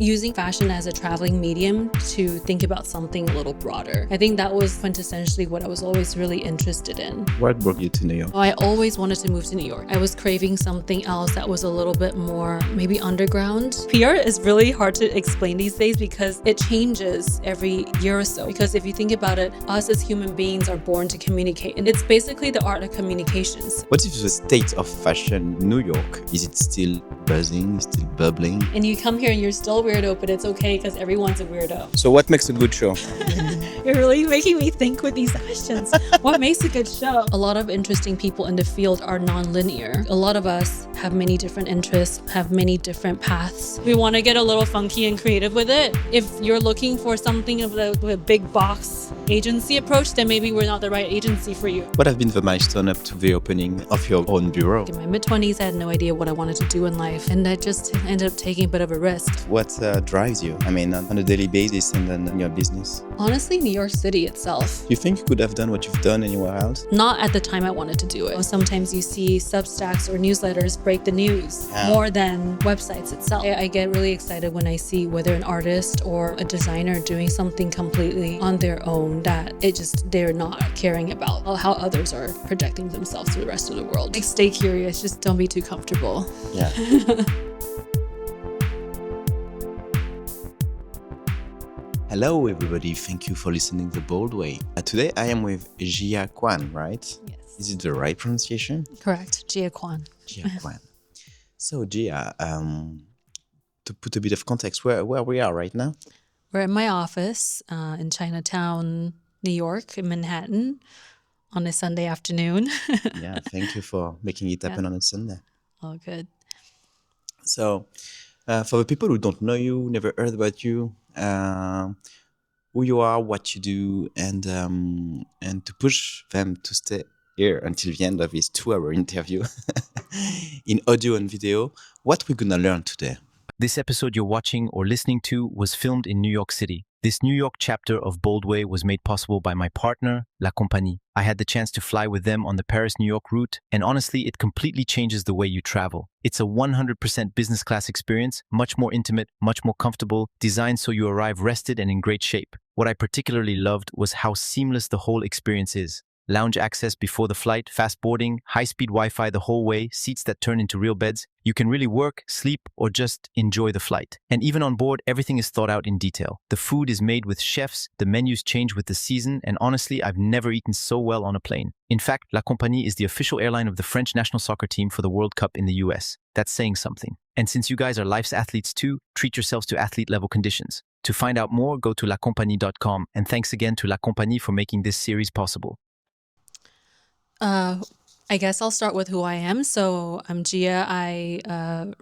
using fashion as a traveling medium to think about something a little broader. I think that was quintessentially what I was always really interested in. What brought you to New York? I always wanted to move to New York. I was craving something else that was a little bit more maybe underground. PR is really hard to explain these days because it changes every year or so. Because if you think about it, us as human beings are born to communicate, and it's basically the art of communications. What is the state of fashion in New York? Is it still buzzing, still bubbling? And you come here and you're still a weirdo, but it's okay because everyone's a weirdo. So what makes a good show? You're really making me think with these questions. What makes a good show? A lot of interesting people in the field are non-linear. A lot of us have many different interests, have many different paths. We want to get a little funky and creative with it. If you're looking for something of a big box agency approach, then maybe we're not the right agency for you. What have been the milestone up to the opening of your own bureau? In my mid-20s, I had no idea what I wanted to do in life, and I just ended up taking a bit of a risk. What drives you? I mean, on a daily basis and then in your business? Honestly, New York City itself. You think you could have done what you've done anywhere else? Not at the time I wanted to do it. Sometimes you see Substacks or newsletters break the news more than websites itself. I get really excited when I see whether an artist or a designer doing something completely on their own that they're not caring about how others are projecting themselves to the rest of the world. Like, stay curious, just don't be too comfortable. Yeah. Hello everybody, thank you for listening to The Bold Way. Today I am with Gia Kuan, right? Yes. Is it the right pronunciation? Correct, Gia Kuan. Gia Kuan. So Gia, to put a bit of context, where we are right now? We're in my office in Chinatown, New York, in Manhattan, on a Sunday afternoon. Yeah, thank you for making it happen on a Sunday. All good. So, for the people who don't know you, never heard about you, who you are, what you do, and to push them to stay here until the end of this 2-hour interview in audio and video, what we're gonna learn today. This episode you're watching or listening to was filmed in New York City. This New York chapter of Bold Way was made possible by my partner, La Compagnie. I had the chance to fly with them on the Paris-New York route, and honestly, it completely changes the way you travel. It's a 100% business class experience, much more intimate, much more comfortable, designed so you arrive rested and in great shape. What I particularly loved was how seamless the whole experience is. Lounge access before the flight, fast boarding, high-speed Wi-Fi the whole way, seats that turn into real beds. You can really work, sleep, or just enjoy the flight. And even on board, everything is thought out in detail. The food is made with chefs, the menus change with the season, and honestly, I've never eaten so well on a plane. In fact, La Compagnie is the official airline of the French national soccer team for the World Cup in the US. That's saying something. And since you guys are life's athletes too, treat yourselves to athlete-level conditions. To find out more, go to lacompagnie.com, and thanks again to La Compagnie for making this series possible. I guess I'll start with who I am. So I'm Gia. I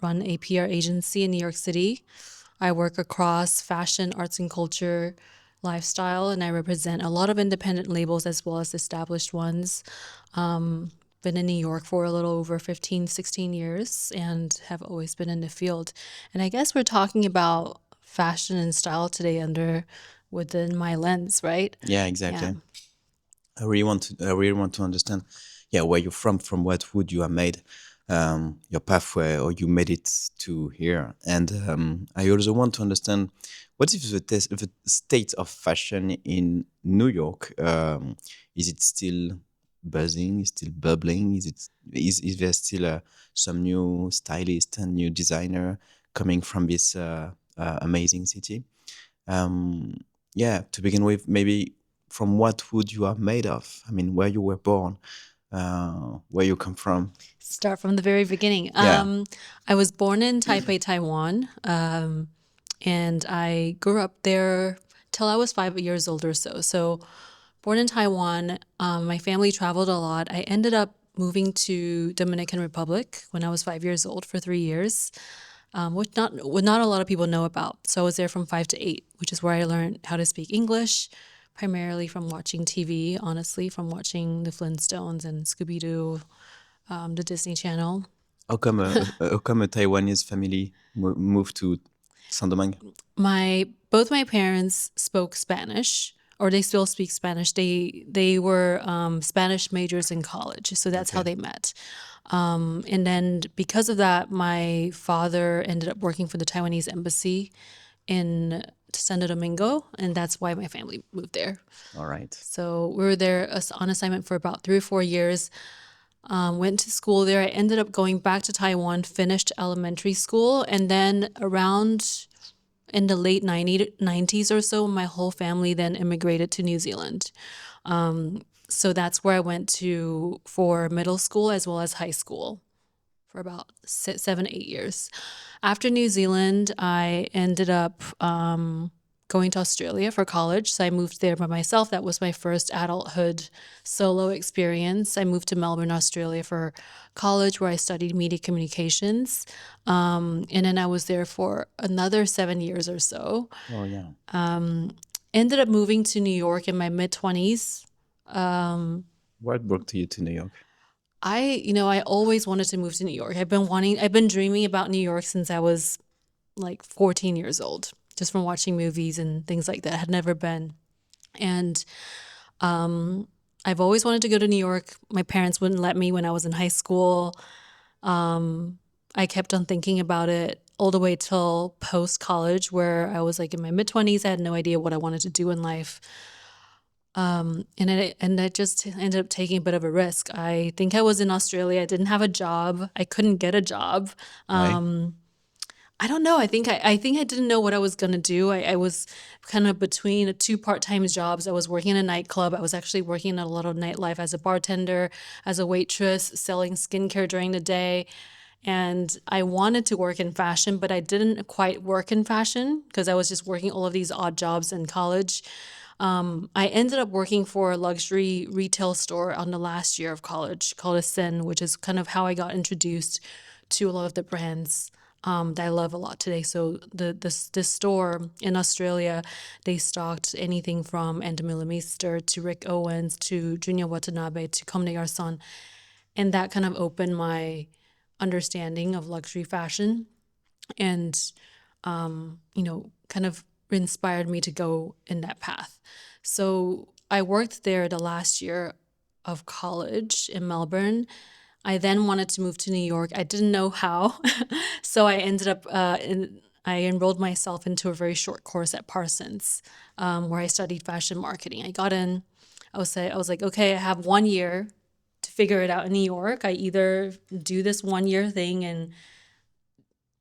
run a PR agency in New York City. I work across fashion, arts and culture, lifestyle, and I represent a lot of independent labels as well as established ones. Been in New York for a little over 15, 16 years and have always been in the field. And I guess we're talking about fashion and style today within my lens, right? Yeah, exactly. Yeah. I really want to understand, where you're from what wood you are made, your pathway, or you made it to here. And I also want to understand what is the state of fashion in New York. Is it still buzzing? Is it still bubbling? Is there still some new stylist and new designer coming from this amazing city? To begin with, maybe from what wood you are made of. I mean, where you were born, where you come from. Start from the very beginning. Yeah. I was born in Taipei, Taiwan, and I grew up there till I was 5 years old or so. So born in Taiwan, my family traveled a lot. I ended up moving to Dominican Republic when I was 5 years old for 3 years, which not a lot of people know about. So I was there from 5 to 8, which is where I learned how to speak English, primarily from watching TV, honestly, from watching the Flintstones and Scooby-Doo, the Disney Channel. How come a Taiwanese family moved to Santo Domingo? Both my parents spoke Spanish, or they still speak Spanish. They were Spanish majors in college, so that's how they met. And then because of that, my father ended up working for the Taiwanese Embassy in Santo Domingo, and that's why my family moved there. All right. So we were there on assignment for about 3 or 4 years. Went to school there. I ended up going back to Taiwan, finished elementary school, and then around in the late 90s or so, my whole family then immigrated to New Zealand. So that's where I went to for middle school as well as high school for about 7, 8 years. After New Zealand, I ended up going to Australia for college. So I moved there by myself. That was my first adulthood solo experience. I moved to Melbourne, Australia for college, where I studied media communications. And then I was there for another 7 years or so. Oh, yeah. Ended up moving to New York in my mid-20s. What brought you to New York? I always wanted to move to New York. I've been dreaming about New York since I was like 14 years old, just from watching movies and things like that. I had never been. And I've always wanted to go to New York. My parents wouldn't let me when I was in high school. I kept on thinking about it all the way till post-college, where I was like in my mid-20s. I had no idea what I wanted to do in life. And I just ended up taking a bit of a risk. I think I was in Australia. I didn't have a job. I couldn't get a job. Right. I don't know. I think I didn't know what I was gonna do. I was kind of between 2 part-time jobs. I was working in a nightclub. I was actually working in a lot of nightlife as a bartender, as a waitress, selling skincare during the day. And I wanted to work in fashion, but I didn't quite work in fashion because I was just working all of these odd jobs in college. I ended up working for a luxury retail store on the last year of college called Assin, which is kind of how I got introduced to a lot of the brands that I love a lot today. So this store in Australia, they stocked anything from Demeulemeester to Owens to Junya Watanabe to Comme, Garçons. And that kind of opened my understanding of luxury fashion and, kind of inspired me to go in that path. So I worked there the last year of college in Melbourne. I then wanted to move to New York. I didn't know how. So I ended up, I enrolled myself into a very short course at Parsons, where I studied fashion marketing. I got in, I was like, okay, I have 1 year to figure it out in New York. I either do this 1 year thing and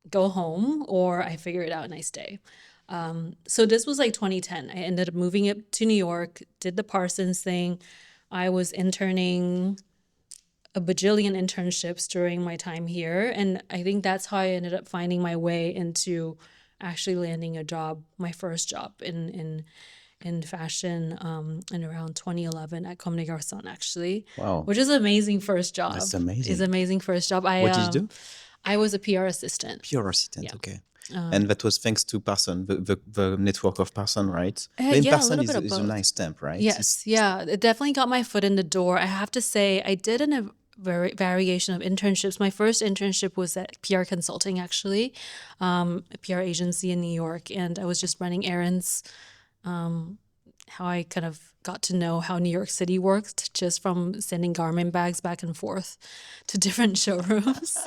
go home, or I figure it out and I stay. So this was like 2010. I ended up moving up to New York, did the Parsons thing. I was interning a bajillion internships during my time here. And I think that's how I ended up finding my way into actually landing a job, my first job in fashion in around 2011 at Comme, Garçons, actually. Wow. Which is an amazing first job. That's amazing. It's an amazing first job. What did you do? I was a PR assistant. PR assistant, Yeah. okay. And that was thanks to Parsons, the network of Parsons, right? Yeah, a Parsons little bit of is a both. nice stamp, right? Yes, yeah. It definitely got my foot in the door. I have to say, I did a variation of internships. My first internship was at PR Consulting, actually, a PR agency in New York. And I was just running errands, how I kind of got to know how New York City worked just from sending garment bags back and forth to different showrooms,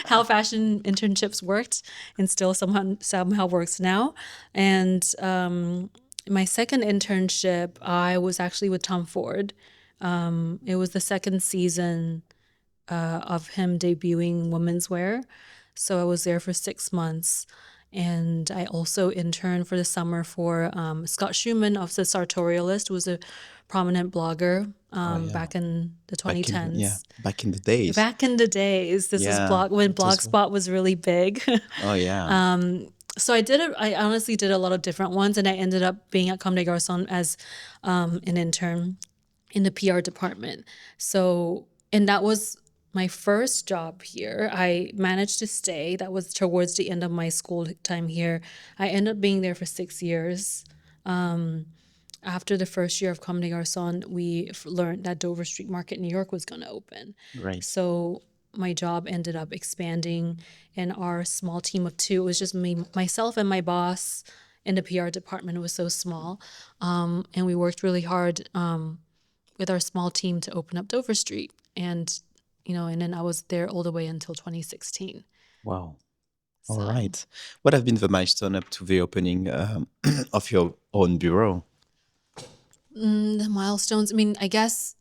how fashion internships worked and still somehow works now. And my second internship, I was actually with Tom Ford. It was the second season of him debuting women's wear. So I was there for 6 months. And I also interned for the summer for Scott Schumann of the Sartorialist, who was a prominent blogger back in the 2010s. Back in the days. Back in the days. This is when Blogspot was really big. Oh, yeah. So I honestly did a lot of different ones, and I ended up being at Comme, Garçons as an intern in the PR department. So, and that was my first job here. I managed to stay. That was towards the end of my school time here. I ended up being there for 6 years. After the first year of Comme, Garçons, we learned that Dover Street Market in New York was going to open. Right. So my job ended up expanding, and our small team of 2, it was just me, myself and my boss in the PR department. It was so small. And we worked really hard with our small team to open up Dover Street. And then I was there all the way until 2016. Wow. All So right. What have been the milestone up to the opening of your own bureau? the milestones. I mean, I guess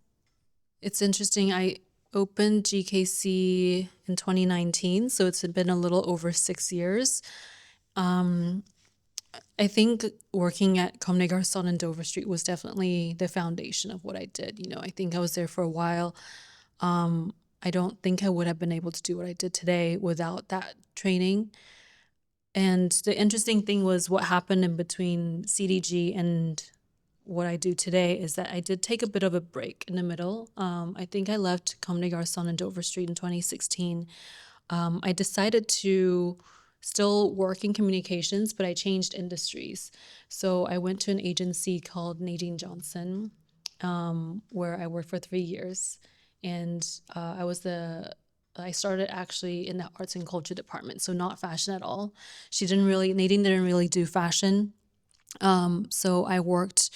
it's interesting. I opened GKC in 2019, so it's been a little over 6 years. I think working at Comme, Garçons in Dover Street was definitely the foundation of what I did. I think I was there for a while. I don't think I would have been able to do what I did today without that training. And the interesting thing was what happened in between CDG and what I do today is that I did take a bit of a break in the middle. I think I left Comme des Garçons in Dover Street in 2016. I decided to still work in communications, but I changed industries. So I went to an agency called Nadine Johnson, where I worked for 3 years. And I started actually in the arts and culture department, so not fashion at all. Nadine didn't really do fashion. So I worked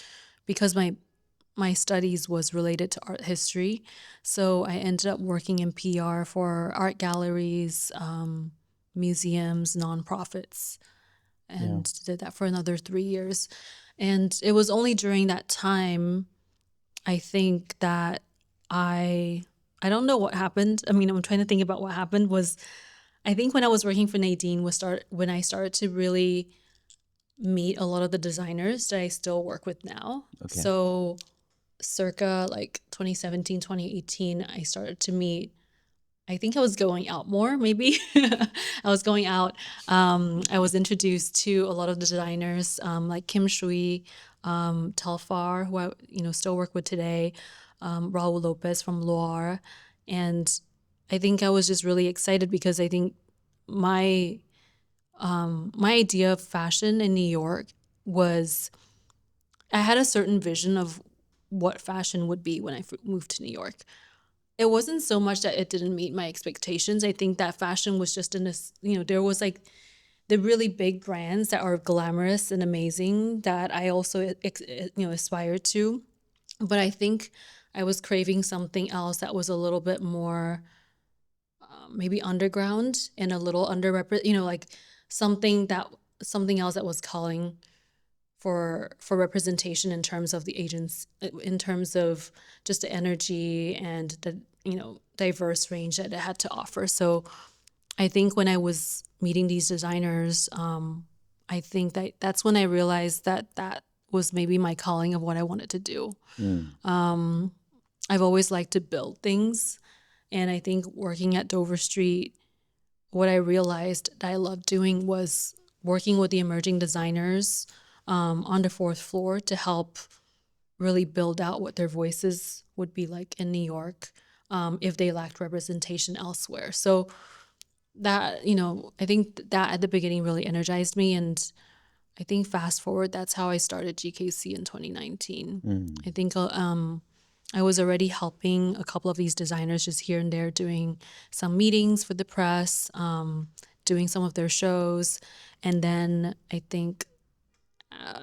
because my studies was related to art history. So I ended up working in PR for art galleries, museums, nonprofits, and did that for another 3 years. And it was only during that time, I think that I don't know what happened. I mean, I'm trying to think about what happened was I think when I was working for Nadine when I started to really meet a lot of the designers that I still work with now. Okay. So circa like 2017, 2018, I started to meet, I think I was going out more, maybe. I was going out. I was introduced to a lot of the designers like Shui, Telfar, who I still work with today, Raul Lopez from Luar. And I think I was just really excited because I think my idea of fashion in New York was I had a certain vision of what fashion would be when I moved to New York. It wasn't so much that it didn't meet my expectations. I think that fashion was just in this, there was like the really big brands that are glamorous and amazing that I also, aspired to. But I think I was craving something else that was a little bit more maybe underground and a little underrepresented, like something else that was calling for representation in terms of the agents, in terms of just the energy and the diverse range that it had to offer. So I think when I was meeting these designers, I think that's when I realized that was maybe my calling of what I wanted to do. I've always liked to build things, and I think working at Dover Street, what I realized that I loved doing was working with the emerging designers on the 4th floor to help really build out what their voices would be like in New York if they lacked representation elsewhere. So that, I think that at the beginning really energized me. And I think fast forward, that's how I started GKC in 2019. I think I was already helping a couple of these designers just here and there doing some meetings for the press, doing some of their shows. And then I think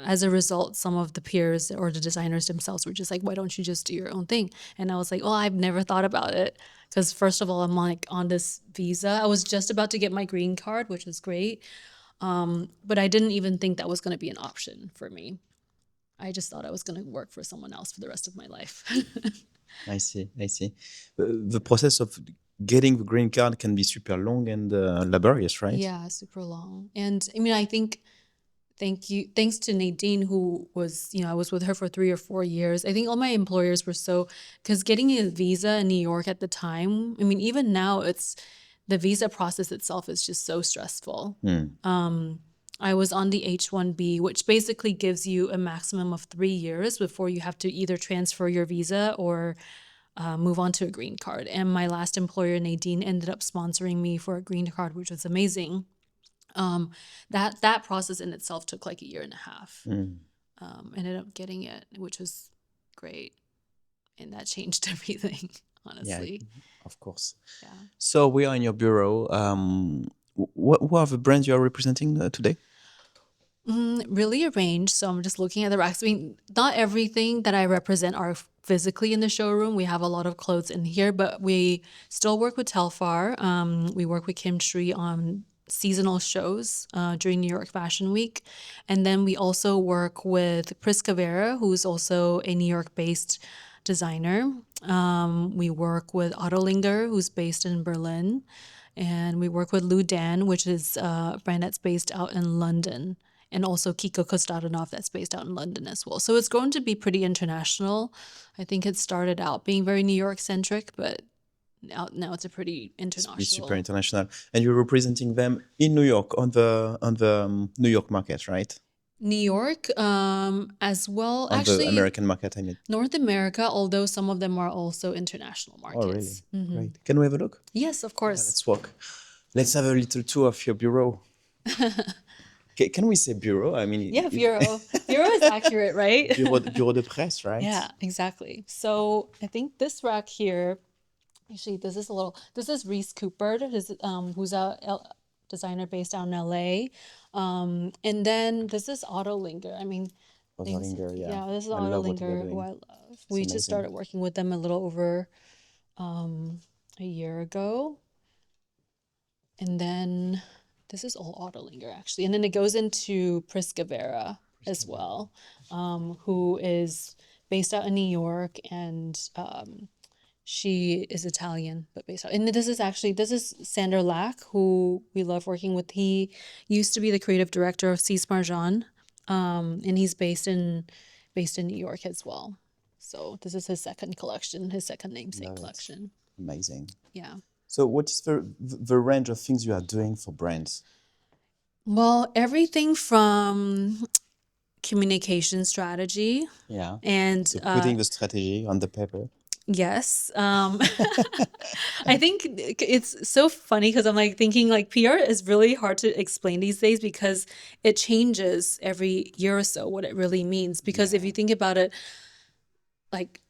as a result, some of the peers or the designers themselves were just like, why don't you just do your own thing? And I was like, well, I've never thought about it. Because first of all, I'm like on this visa. I was just about to get my green card, which was great. But I didn't even think that was going to be an option for me. I just thought I was going to work for someone else for the rest of my life. I see. The process of getting the green card can be super long and laborious, right? Yeah, super long. And I mean, I think thanks to Nadine, who was, I was with her for 3 or 4 years. I think all my employers were because getting a visa in New York at the time, I mean, even now the visa process itself is just so stressful. I was on the H-1B, which basically gives you a maximum of 3 years before you have to either transfer your visa or move on to a green card. And my last employer, Nadine, ended up sponsoring me for a green card, which was amazing. That process in itself took like 1.5 years. Ended up getting it, which was great. And that changed everything, honestly. Yeah, of course. Yeah. So we are in your bureau. What are the brands you are representing today? Really a range. So I'm just looking at the racks. I mean, not everything that I represent are physically in the showroom. We have a lot of clothes in here, but we still work with Telfar. We work with Shui on seasonal shows during New York Fashion Week. And then we also work with Prisca Vera, who's also a New York-based designer. We work with Ottolinger, who's based in Berlin. And we work with Lu Dan, which is a brand that's based out in London. And also Kiko Kostadanov, that's based out in London as well. So it's grown to be pretty international. I think it started out being very New York-centric, but now it's a pretty international. It's super international. And you're representing them in New York on the New York market, right? New York, as well. On Actually, the American market, I mean. North America, although some of them are also international markets. Oh, really? Great. Can we have a look? Yes, of course. Let's walk. Let's have a little tour of your bureau. Can we say bureau? I mean, yeah, bureau. Bureau is accurate, right? bureau de presse, right? Yeah, exactly. So I think this rack here, actually, this is Reese Cooper, who's a designer based out in LA. And then this is Ottolinger. I mean, Ottolinger, yeah. Yeah, this is I love what they're Ottolinger, doing. who I love. It's We amazing. just started working with them a little over a year ago. And then this is all Ottolinger, actually. And then it goes into Prisca Vera as well, who is based out in New York, and she is Italian, but based out. And this is Sander Lack, who we love working with. He used to be the creative director of Cis Marjan, and he's based in New York as well. So this is his second collection, his second namesake collection. Amazing. Yeah. So what is the range of things you are doing for brands? Well, everything from communication strategy. Yeah. And So putting the strategy on the paper. yes, I think it's so funny because I'm like thinking like PR is really hard to explain these days because it changes every year or so what it really means. Because if you think about it, like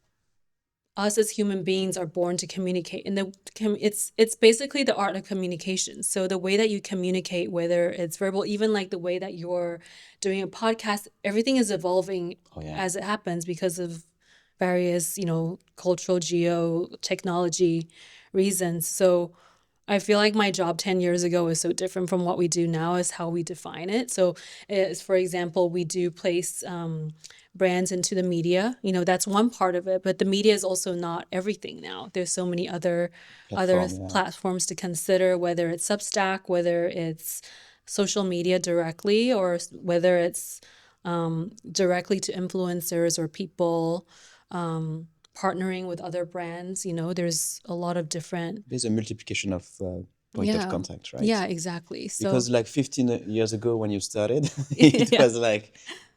us as human beings are born to communicate, and it's basically the art of communication. So the way that you communicate, whether it's verbal, even like the way that you're doing a podcast, everything is evolving as it happens because of various, cultural, technology reasons. So I feel like my job 10 years ago is so different from what we do now is how we define it. So for example, we do place brands into the media. That's one part of it, but the media is also not everything now. There's so many other platforms to consider, whether it's Substack, whether it's social media directly, or whether it's directly to influencers or people partnering with other brands. There's a lot of different. There's a multiplication of point of contact, right? Yeah, exactly. So because like 15 years ago when you started, it was like,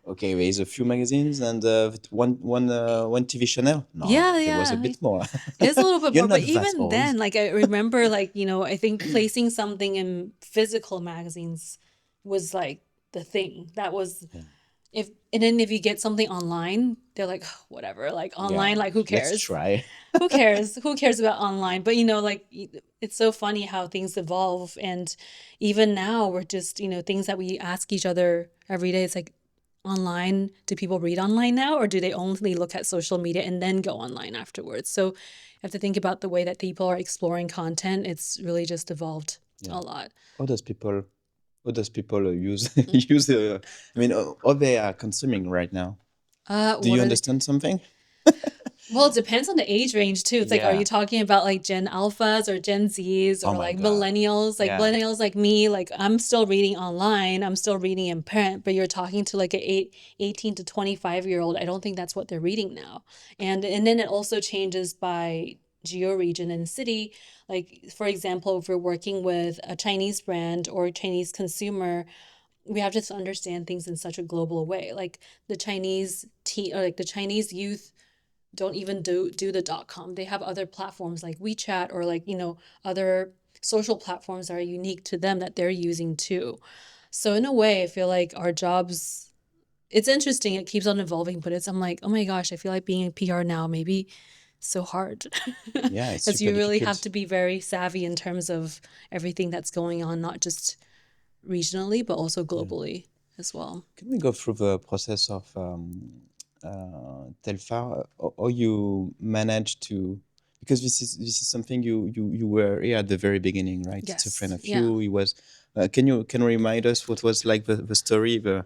okay, there's a few magazines and one TV channel. No, it was a bit more. It's a little bit You're more, but not that even old. then, like I remember, like I think placing something in physical magazines was like the thing. That was and then if you get something online, they're like, "Oh, whatever, like online, like who cares? Let's try. Who cares? Who cares about online?" But like it's so funny how things evolve, and even now we're just things that we ask each other every day. It's like, online, do people read online now, or do they only look at social media and then go online afterwards? So you have to think about the way that people are exploring content. It's really just evolved a lot. How does people use use? I mean, how they are consuming right now? Do you understand something? Well, it depends on the age range too. It's like, are you talking about like Gen Alphas or Gen Zs or like millennials? Like millennials like me, like I'm still reading online, I'm still reading in print, but you're talking to like a 18 to 25-year-old. I don't think that's what they're reading now. And then it also changes by geo-region and city. Like, for example, if we're working with a Chinese brand or a Chinese consumer, we have to understand things in such a global way. Like the Chinese the Chinese youth don't even do the .com. They have other platforms like WeChat or like, other social platforms that are unique to them that they're using too. So in a way, I feel like our jobs, it's interesting. It keeps on evolving, but I'm like, oh my gosh, I feel like being a PR now maybe so hard. Yeah, it's because super you really difficult. have to be very savvy in terms of everything that's going on, not just regionally, but also globally as well. Can we go through the process of Telfar? How you managed to, because this is something you were here at the very beginning, right? It's a friend of you. He was Can you remind us what was like the story, the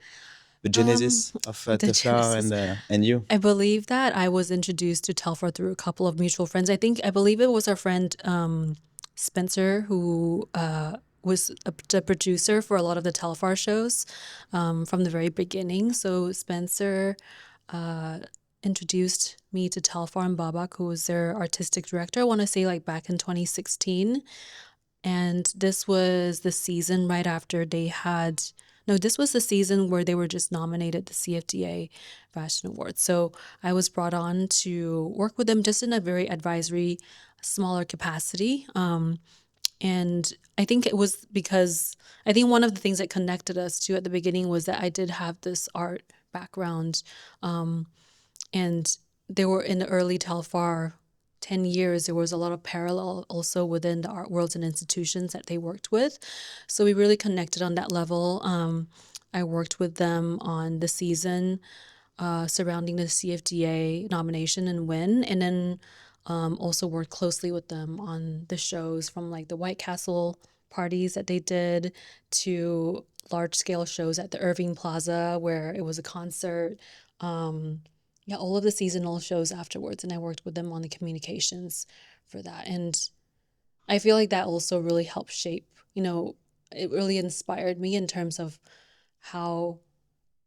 genesis of The Telfar genesis. and you? I believe that I was introduced to Telfar through a couple of mutual friends. I believe it was our friend Spencer who was the producer for a lot of the Telfar shows from the very beginning. So Spencer introduced me to Telfar and Babak, who was their artistic director. I want to say like back in 2016. And this was the season right after they had, no, this was the season where they were just nominated the CFDA Fashion Awards. So I was brought on to work with them just in a very advisory, smaller capacity. And I think it was because I think one of the things that connected us too at the beginning was that I did have this art background. And they were in the early Telfar 10 years, there was a lot of parallel also within the art worlds and institutions that they worked with. So we really connected on that level. I worked with them on the season surrounding the CFDA nomination and win, and then also worked closely with them on the shows from like the White Castle parties that they did to large scale shows at the Irving Plaza where it was a concert. Yeah, all of the seasonal shows afterwards, and I worked with them on the communications for that. And I feel like that also really helped shape, it really inspired me in terms of how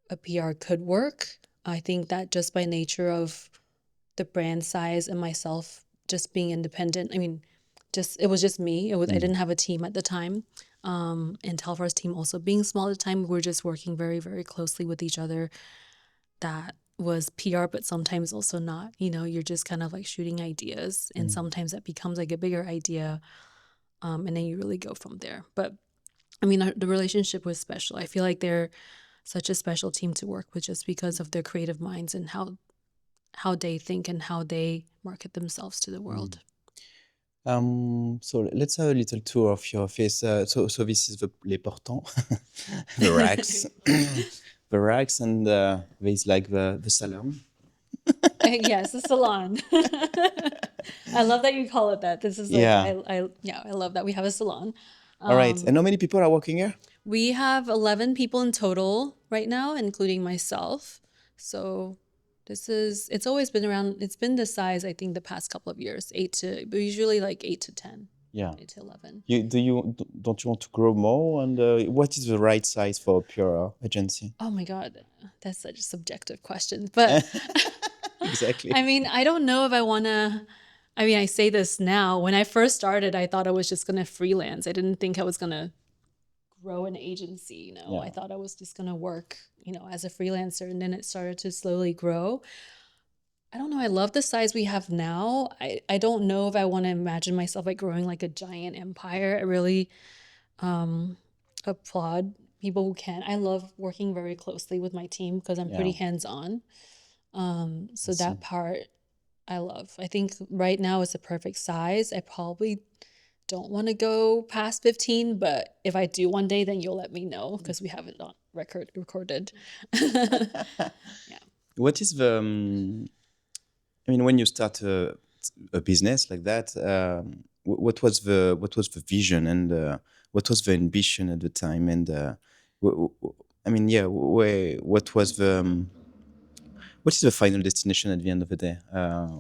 a PR could work. I think that just by nature of the brand size and myself just being independent, I mean, it was just me. I didn't have a team at the time. And Telfar's team also being small at the time, we were just working very, very closely with each other. That was PR, but sometimes also not. You're just kind of like shooting ideas, and sometimes that becomes like a bigger idea, and then you really go from there. But I mean, the relationship was special. I feel like they're such a special team to work with just because of their creative minds and how they think and how they market themselves to the world. So let's have a little tour of your face. So this is les portants, the racks, the racks, and there's like the salon. Yes, the salon. I love that you call it that. This is like, Yeah. I love that we have a salon. All right. And how many people are working here? We have 11 people in total right now, including myself. So it's always been around, it's been this size, I think, the past couple of years, usually like 8 to 10. Yeah. 8 to 11. Don't you want to grow more? And what is the right size for a PR agency? Oh my God, that's such a subjective question. But Exactly. I mean, I don't know if I want to. I mean, I say this now. When I first started, I thought I was just going to freelance. I didn't think I was going to grow an agency. Yeah. I thought I was just going to work, as a freelancer. And then it started to slowly grow. I don't know. I love the size we have now. I don't know if I want to imagine myself like growing like a giant empire. I really applaud people who can. I love working very closely with my team because I'm pretty hands-on. So that part I love. I think right now it's a perfect size. I probably don't want to go past 15, but if I do one day, then you'll let me know because we have it on recorded. Yeah. What is the, I mean, when you start a business like that, what was the vision and what was the ambition at the time? And I mean, yeah, what was the what is the final destination at the end of the day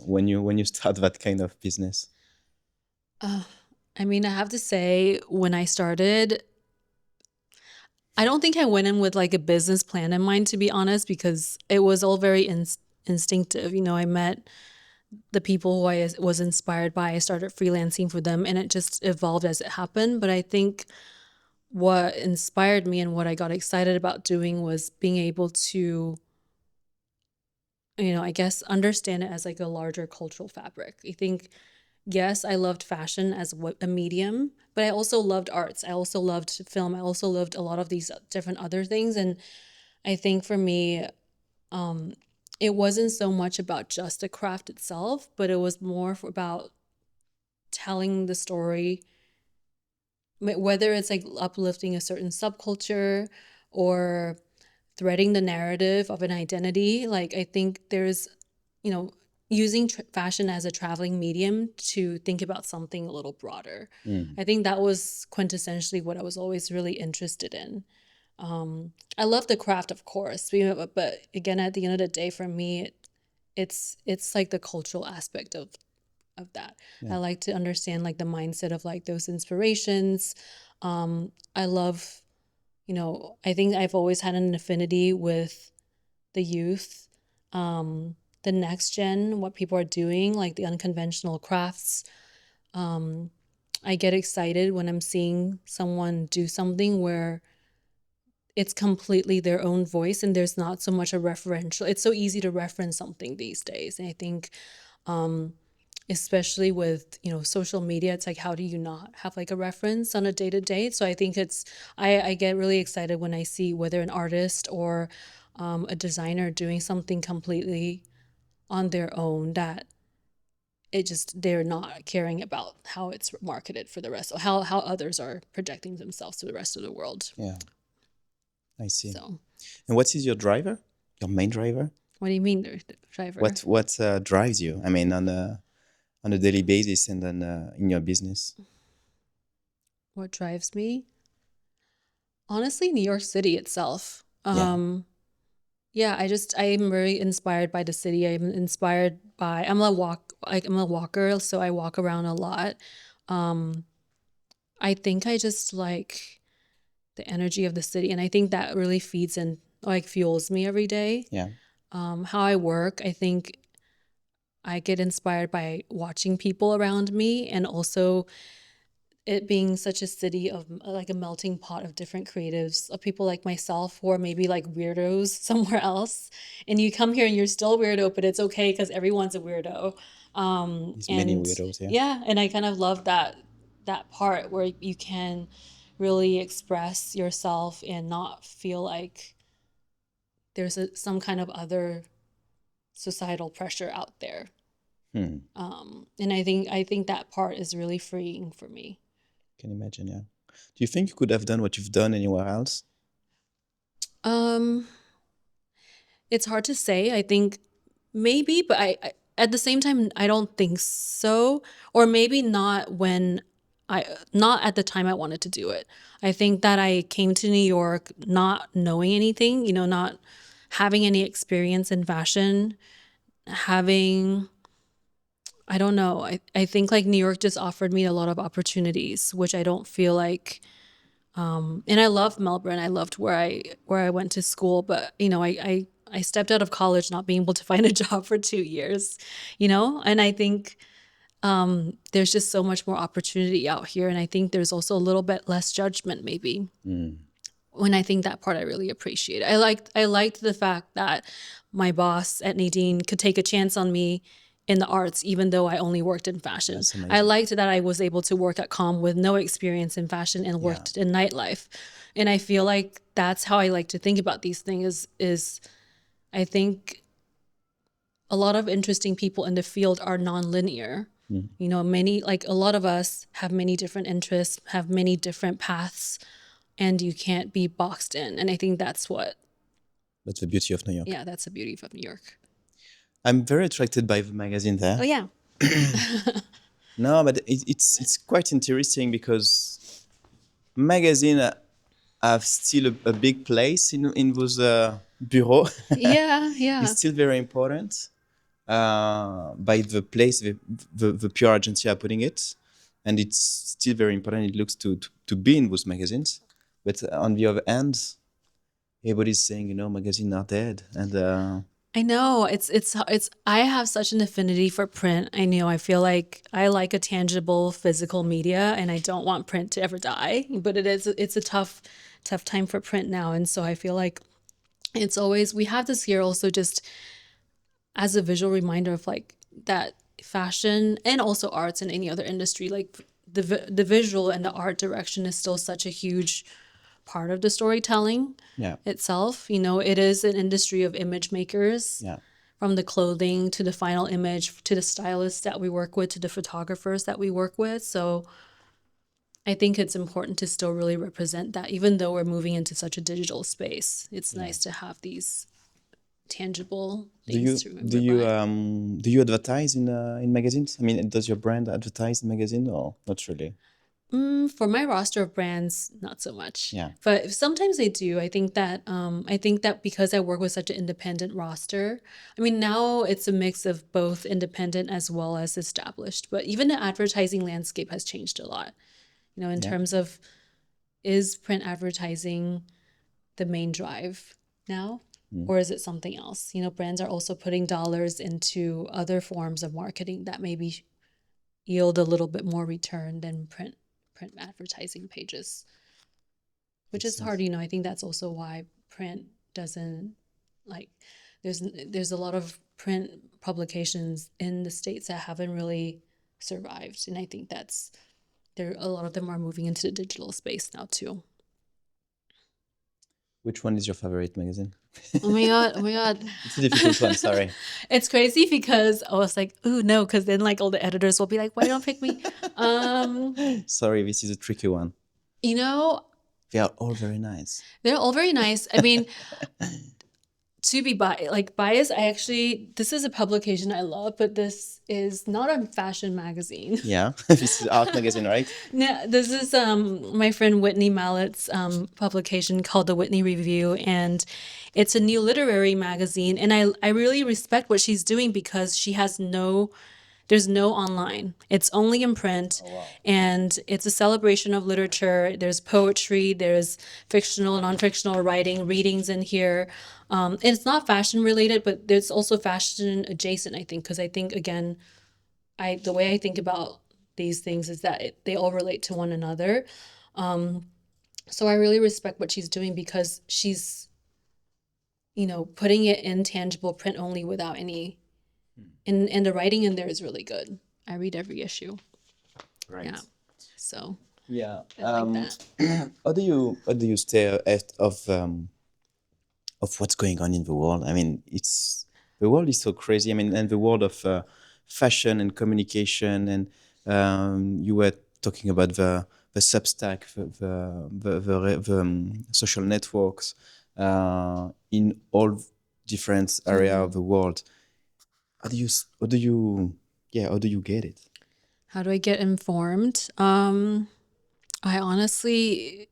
when you start that kind of business? I mean, I have to say, when I started, I don't think I went in with like a business plan in mind, to be honest, because it was all very instinctive. I met the people who I was inspired by. I started freelancing for them, and it just evolved as it happened. But I think what inspired me and what I got excited about doing was being able to, I guess, understand it as like a larger cultural fabric. I think, yes, I loved fashion as a medium, but I also loved arts. I also loved film. I also loved a lot of these different other things. And I think for me, it wasn't so much about just the craft itself, but it was more about telling the story, whether it's like uplifting a certain subculture or threading the narrative of an identity. Like, I think there's, using fashion as a traveling medium to think about something a little broader. Mm. I think that was quintessentially what I was always really interested in. I love the craft, of course, but again, at the end of the day, for me, it's like the cultural aspect of that. Yeah. I like to understand like the mindset of like those inspirations. I love, I think I've always had an affinity with the youth, the next gen, what people are doing, like the unconventional crafts. I get excited when I'm seeing someone do something where it's completely their own voice and there's not so much a referential. It's so easy to reference something these days. And I think, especially with, social media, it's like, how do you not have like a reference on a day-to-day? So I think I get really excited when I see whether an artist or a designer doing something completely on their own that they're not caring about how it's marketed for the rest, or how others are projecting themselves to the rest of the world. Yeah, I see. So, And what is your driver? Your main driver? what do you mean, the driver? What drives you? I mean, on a daily basis, and then in your business. What drives me? Honestly, New York City itself. Yeah, I'm very inspired by the city. I'm inspired by, I'm a walker, so I walk around a lot. I think I just like the energy of the city, and I think that really feeds and like fuels me every day. Yeah. How I work, I think I get inspired by watching people around me, and also it being such a city of like a melting pot of different creatives, of people like myself who are maybe like weirdos somewhere else, and you come here and you're still a weirdo, but it's okay because everyone's a weirdo. There's many weirdos, yeah. Yeah, and I kind of love that part where you can really express yourself and not feel like there's some kind of other societal pressure out there. Hmm. And I think that part is really freeing for me. Can imagine, yeah. Do you think you could have done what you've done anywhere else? It's hard to say. I think maybe, but I at the same time I don't think so. Or maybe not not at the time I wanted to do it. I think that I came to New York not knowing anything, not having any experience in fashion, I don't know. I think like New York just offered me a lot of opportunities, which I don't feel like. And I love Melbourne. I loved where I went to school, but I stepped out of college not being able to find a job for 2 years, and I think there's just so much more opportunity out here, and I think there's also a little bit less judgment maybe. When I think that part I really appreciate. I liked the fact that my boss at Nadine could take a chance on me in the arts, even though I only worked in fashion. That's amazing. I liked that I was able to work at Comme with no experience in fashion and worked in nightlife. And I feel like that's how I like to think about these things is I think a lot of interesting people in the field are non-linear. A lot of us have many different interests, have many different paths, and you can't be boxed in. And I think that's the beauty of New York. Yeah, that's the beauty of New York. I'm very attracted by the magazine there. Oh, yeah. No, but it's quite interesting because magazine have still a big place in those bureaux. Yeah. It's still very important by the place the PR agency are putting it, and it's still very important. It looks to be in those magazines, but on the other hand, everybody's saying magazines are dead, and I know it's I have such an affinity for print. I feel like I like a tangible physical media, and I don't want print to ever die, but it's a tough time for print now. And so I feel like we have this here also just as a visual reminder of like that fashion and also arts and any other industry, like the visual and the art direction is still such a huge part of the storytelling itself. It is an industry of image makers, from the clothing to the final image to the stylists that we work with to the photographers that we work with. So I think it's important to still really represent that, even though we're moving into such a digital space. It's nice to have these tangible Do you things to remember by. do you advertise in magazines? I mean, does your brand advertise in magazine or not really? For my roster of brands, not so much. Yeah. But sometimes they do. I think that because I work with such an independent roster, I mean now it's a mix of both independent as well as established. But even the advertising landscape has changed a lot. You know, in Yeah. terms of, is print advertising the main drive now? Or is it something else? You know, brands are also putting dollars into other forms of marketing that maybe yield a little bit more return than print advertising pages, which Makes is sense. hard. You know, I think that's also why print doesn't, like, there's a lot of print publications in the States that haven't really survived, and I think that's, there, a lot of them are moving into the digital space now too. Which one is your favorite magazine? Oh my god, oh my god. It's a difficult one. Sorry. It's crazy because I was like, ooh, no, because then like all the editors will be like, why don't pick me? Sorry, this is a tricky one. You know, They are all very nice. they're all very nice. I mean, to be biased, I actually, this is a publication I love, but this is not a fashion magazine. Yeah, this is art magazine, right? No, this is my friend Whitney Mallett's publication called the Whitney Review, and it's a new literary magazine. And I really respect what she's doing because she has there's no online. It's only in print. Oh, wow. And it's a celebration of literature. There's poetry, there's fictional and non-fictional writing, readings in here. And it's not fashion related, but there's also fashion adjacent, I think, because I think, again, the way I think about these things is that they all relate to one another. So I really respect what she's doing because she's, you know, putting it in tangible print only without any, and the writing in there is really good. I read every issue. Right. Yeah. So Yeah. I like that. How do you stay ahead of what's going on in the world? I mean, the world is so crazy. I mean, and the world of fashion and communication, and you were talking about the Substack, the social networks in all different area of the world. How do you get it? How do I get informed? I honestly,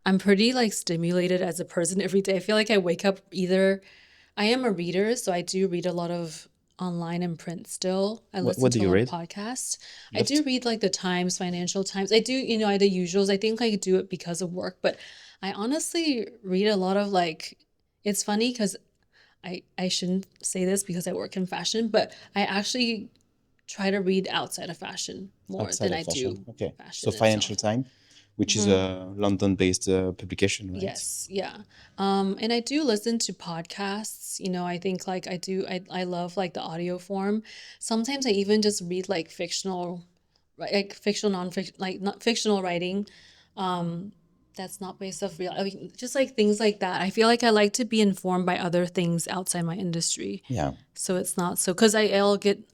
I'm pretty like stimulated as a person every day. I feel like I wake up I am a reader, so I do read a lot of online and print still. I listen What do to a you lot read? of podcasts. You I have do to- read like the Times, Financial Times. I do, you know, the usuals. I think I do it because of work, but I honestly read a lot of like, it's funny because I shouldn't say this because I work in fashion, but I actually try to read outside of fashion more Outside than of I fashion. do Okay. fashion So Financial itself. Times, which is a London-based publication, right? Yes, yeah. And I do listen to podcasts. You know, I think like I love like the audio form. Sometimes I even just read like fictional, like fictional, non-fiction, like not fictional writing. That's not based off real. I mean, just like things like that. I feel like I like to be informed by other things outside my industry. Yeah. So it's not so, because I'll get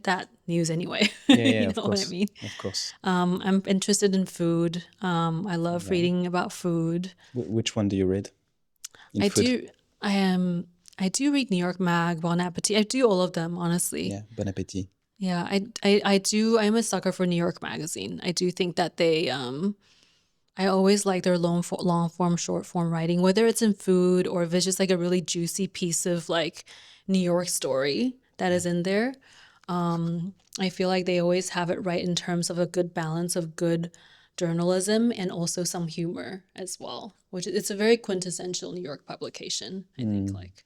that news anyway. Yeah, You of know what I course. mean? Of course. I'm interested in food. I love reading about food. Which one do you read in I food? do. I do read New York Mag, Bon Appetit. I do all of them, honestly. Yeah, Bon Appetit. Yeah, I do. I'm a sucker for New York Magazine. I do think that they I always like their long form, short form writing, whether it's in food or if it's just like a really juicy piece of like New York story that is in there. I feel like they always have it right in terms of a good balance of good journalism and also some humor as well, which it's a very quintessential New York publication, I think. Like,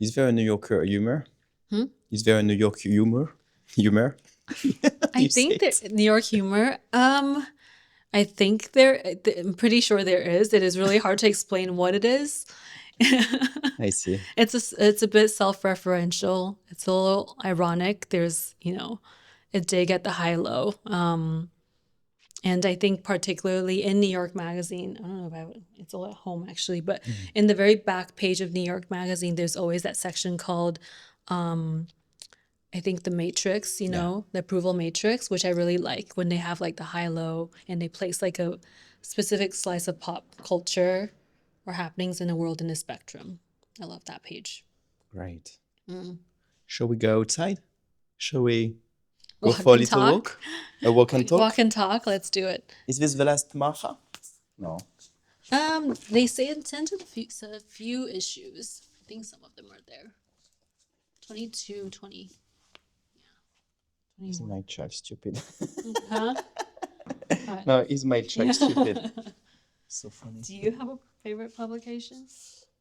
Is there a New Yorker humor? Hmm? Is there a New York humor? Humor? I You think say that New York humor. I think I'm pretty sure there is. It is really hard to explain what it is. I see. It's a bit self-referential. It's a little ironic. There's, you know, a dig at the high-low. And I think particularly in New York Magazine, I don't know if it's all at home actually, but in the very back page of New York Magazine, there's always that section called, I think, the matrix, you know, the approval matrix, which I really like when they have like the high-low and they place like a specific slice of pop culture or happenings in the world in a spectrum. I love that page. Great. Mm. Shall we go outside? Shall we go Walk for a and little talk. walk? A walk and talk? Walk and talk. Let's do it. Is this the last Martha? No. They say intend to a few issues. I think some of them are there. 22, 20. Yeah. Is 21. my child stupid? Huh? No, is my child stupid? So funny. Do you have a favorite publication?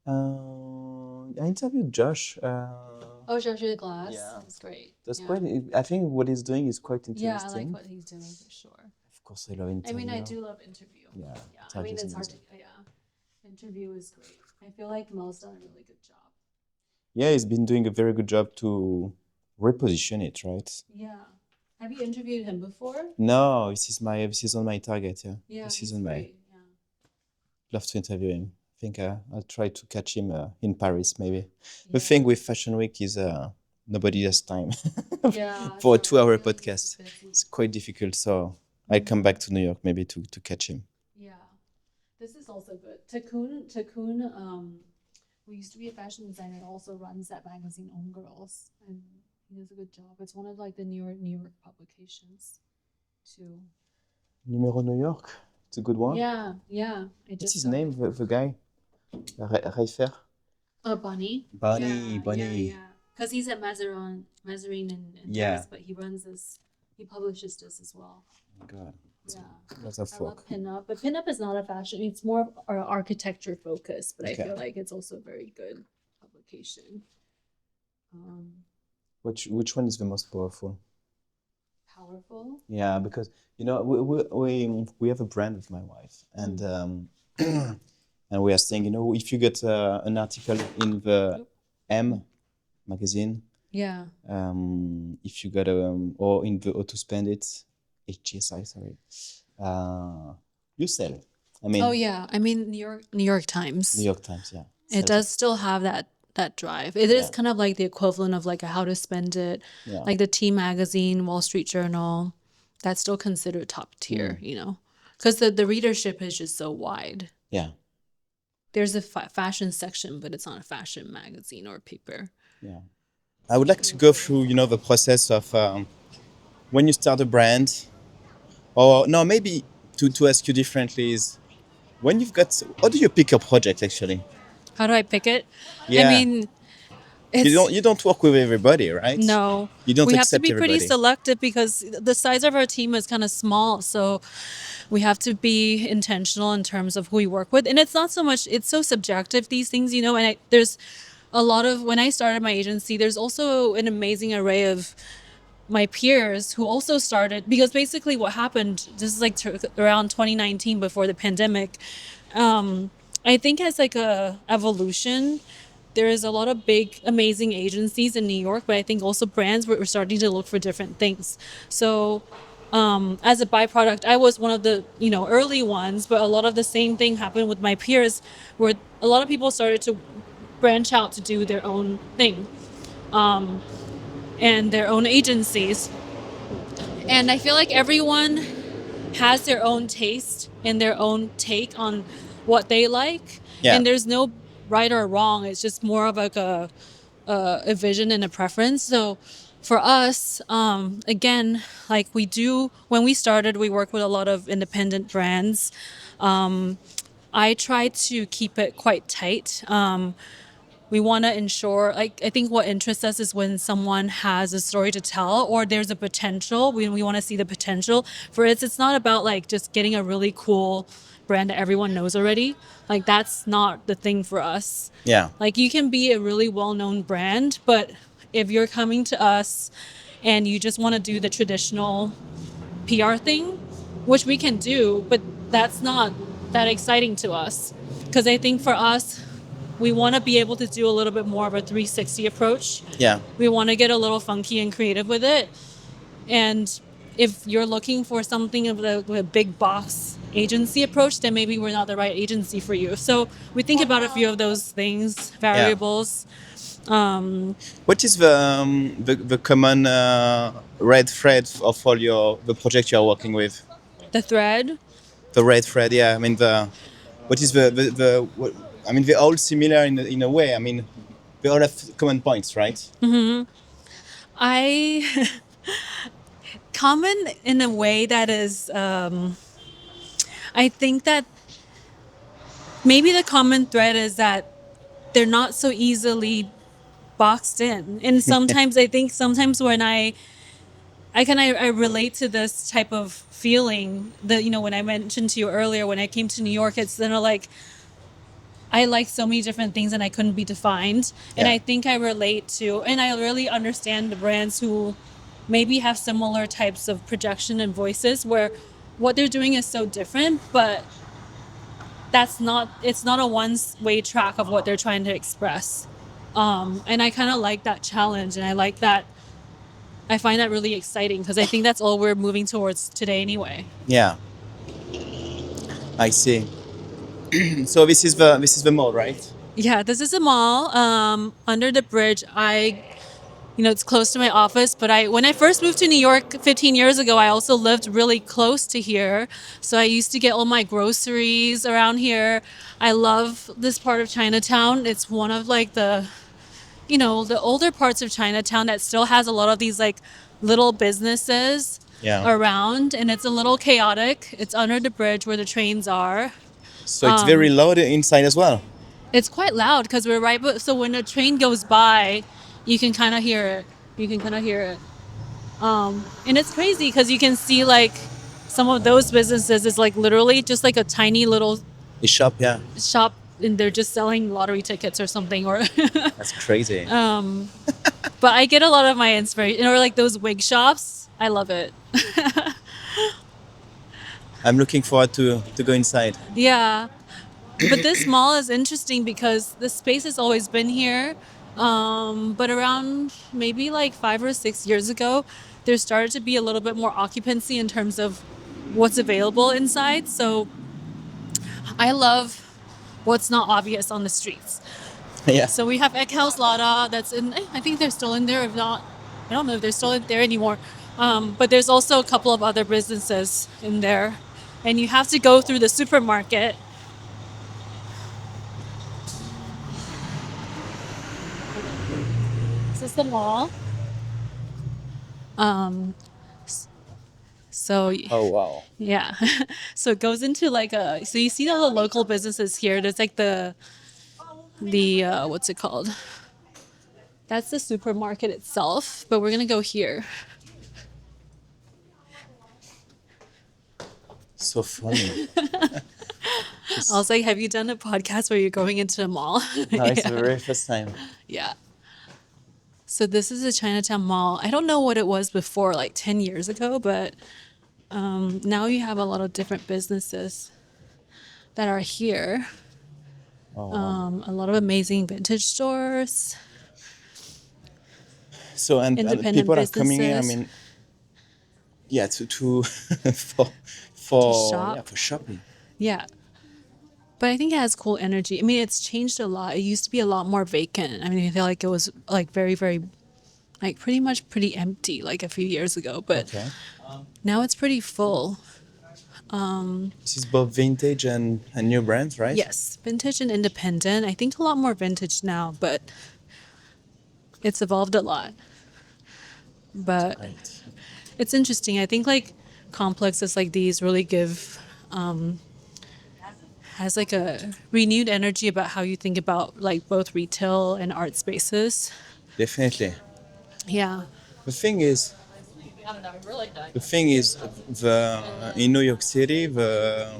I interviewed Josh. Oh, Joshua Glass. Yeah. That's great. That's Yeah. quite. I think what he's doing is quite Yeah, I interesting. like what he's doing for sure. Of course, I love interview. I mean, I do love interview. Yeah, Yeah. I interview mean, is it's hard to. amazing. Yeah. Interview is great. I feel like Mel's done a really good job. Yeah, he's been doing a very good job to reposition it, right? Yeah. Have you interviewed him before? No, this is on my target. Yeah, Yeah. this he's is on my. great. Yeah. Love to interview him. I think I'll try to catch him in Paris maybe. The Yeah. thing with Fashion Week is nobody has time Yeah. for a so 2-hour really podcast. busy. It's quite difficult, so I'll come back to New York maybe to catch him. Yeah. This is also good. Takun, who used to be a fashion designer, also runs that magazine Own Girls, and he does a good job. It's one of like the New York publications, too. Numéro New York. It's a good one. Yeah, yeah. What's his name? The guy? Reifer? Bunny. Bunny. Yeah. Because he's at Mazarin in Yeah. Paris, but he runs this. He publishes this as well. Oh God. Yeah. Lots of I love work. pinup, but pinup is not a fashion. It's more of our architecture focus, but Okay. I feel like it's also a very good publication. Which one is the most powerful? Powerful. Yeah, because we have a brand with my wife, and and we are saying, if you get an article in the M magazine, Yeah. if you got or in the Auto Spend It, HGSI, sorry, you sell. I mean, Oh yeah. I mean New York Times. New York Times, yeah. It does still have that drive. It is Yeah. kind of like the equivalent of like a How to Spend It, Yeah. like the T magazine, Wall Street Journal. That's still considered top tier, because the readership is just so wide. Yeah. There's a fashion section, but it's not a fashion magazine or paper. Yeah. I would like to go through, the process of when you start a brand, or no, maybe to ask you differently is when you've got, how do you pick a project actually? How do I pick it? Yeah. I mean, it's, You don't work with everybody, right? no. You don't We have to accept be pretty everybody. selective because the size of our team is kind of small. So we have to be intentional in terms of who we work with. And it's not so much, it's so subjective, these things, and there's a lot of, when I started my agency, there's also an amazing array of my peers who also started, because basically what happened, this is like around 2019 before the pandemic. I think as like a evolution, there is a lot of big, amazing agencies in New York, but I think also brands were starting to look for different things. So as a byproduct, I was one of the, early ones, but a lot of the same thing happened with my peers where a lot of people started to branch out to do their own thing and their own agencies. And I feel like everyone has their own taste and their own take on what they like. Yeah. And there's no right or wrong. It's just more of like a vision and a preference. So for us, again, like when we started, we worked with a lot of independent brands. I try to keep it quite tight. We want to ensure, like, I think what interests us is when someone has a story to tell or there's a potential. We want to see the potential for it. It's not about like just getting a really cool brand that everyone knows already. Like, that's not the thing for us. Yeah. Like, you can be a really well-known brand, but if you're coming to us and you just want to do the traditional PR thing, which we can do, but that's not that exciting to us. Because I think for us, we want to be able to do a little bit more of a 360 approach. Yeah. We want to get a little funky and creative with it. And if you're looking for something of a big box agency approach, then maybe we're not the right agency for you. So we think about a few of those things, variables. What is the common red thread of all the projects you are working with? The thread. The red thread, yeah. I mean, what is they're all similar in a way. I mean, they all have common points, right? I common in a way that is, I think that maybe the common thread is that they're not so easily boxed in. And sometimes I think sometimes when I relate to this type of feeling that, when I mentioned to you earlier, when I came to New York, it's like, I like so many different things and I couldn't be defined. And Yeah. I think I relate to, and I really understand the brands who maybe have similar types of projection and voices where what they're doing is so different, but it's not a one-way track of what they're trying to express. And I kind of like that challenge, and I find that really exciting because I think that's all we're moving towards today anyway. Yeah, I see. So this is the mall, right? Yeah, this is a mall under the bridge. It's close to my office, but when I first moved to New York 15 years ago, I also lived really close to here. So I used to get all my groceries around here. I love this part of Chinatown. It's one of like the older parts of Chinatown that still has a lot of these like little businesses Yeah. around, and it's a little chaotic. It's under the bridge where the trains are. So it's very loud inside as well. It's quite loud because we're right, so when a train goes by, you can kind of hear it. And it's crazy because you can see like some of those businesses is like literally just like a tiny little The shop, yeah. shop, and they're just selling lottery tickets or something. Or That's crazy. but I get a lot of my inspiration, or like those wig shops. I love it. I'm looking forward to go inside. Yeah. But this mall is interesting because the space has always been here. But around maybe like 5 or 6 years ago, there started to be a little bit more occupancy in terms of what's available inside. So I love what's not obvious on the streets. Yeah. So we have Eckhouse Lada that's in, I think they're still in there. If not, I don't know if they're still in there anymore. But there's also a couple of other businesses in there. And you have to go through the supermarket. Is this the mall? So Oh wow. yeah, so it goes into like so you see all the local businesses here. There's like the what's it called? That's the supermarket itself, but we're gonna go here. So funny. I was like, have you done a podcast where you're going into a mall? No, it's the very first time. Yeah. So this is a Chinatown mall. I don't know what it was before, like 10 years ago, but now you have a lot of different businesses that are here. Oh, wow. A lot of amazing vintage stores. So and Independent people are coming here. I businesses. mean, yeah, to for shop. yeah, for shopping. Yeah. But I think it has cool energy. I mean, it's changed a lot. It used to be a lot more vacant. I mean, I feel like it was like very, very, like pretty empty like a few years ago. But Okay. now it's pretty full. This is both vintage and new brands, right? Yes, vintage and independent. I think a lot more vintage now, but it's evolved a lot. But Right. it's interesting. I think like complexes like these really give has like a renewed energy about how you think about like both retail and art spaces. Definitely. Yeah. The thing is, in New York City, the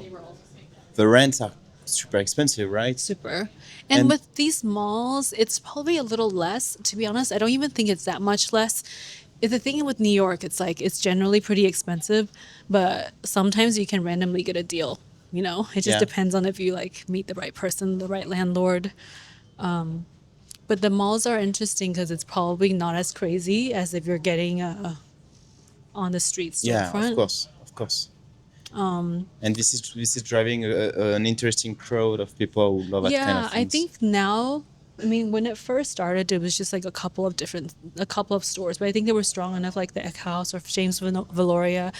rents are super expensive, right? Super. And And- with these malls, it's probably a little less. To be honest, I don't even think it's that much less. The thing with New York, it's like it's generally pretty expensive, but sometimes you can randomly get a deal. It just Yeah. depends on if you like meet the right person, the right landlord. But the malls are interesting because it's probably not as crazy as if you're getting a on the street Yeah, storefront. of course. And this is driving an interesting crowd of people who love that kind of Yeah, I things. think now, I mean, when it first started, it was just like a couple of stores, but I think they were strong enough, like the Eck House or James Valoria,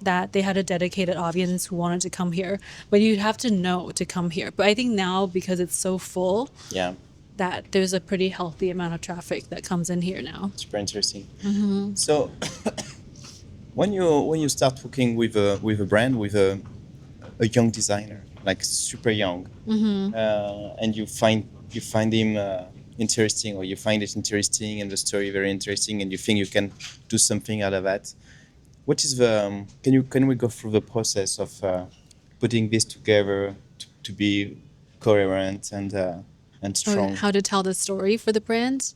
that they had a dedicated audience who wanted to come here. But you'd have to know to come here. But I think now, because it's so full, Yeah. that there's a pretty healthy amount of traffic that comes in here now. Super interesting. So when you start working with a brand, with a young designer, like super young, and you find him interesting, or you find it interesting and the story very interesting, and you think you can do something out of that, what is the can we go through the process of putting this together to be coherent and strong? How to tell the story for the brand.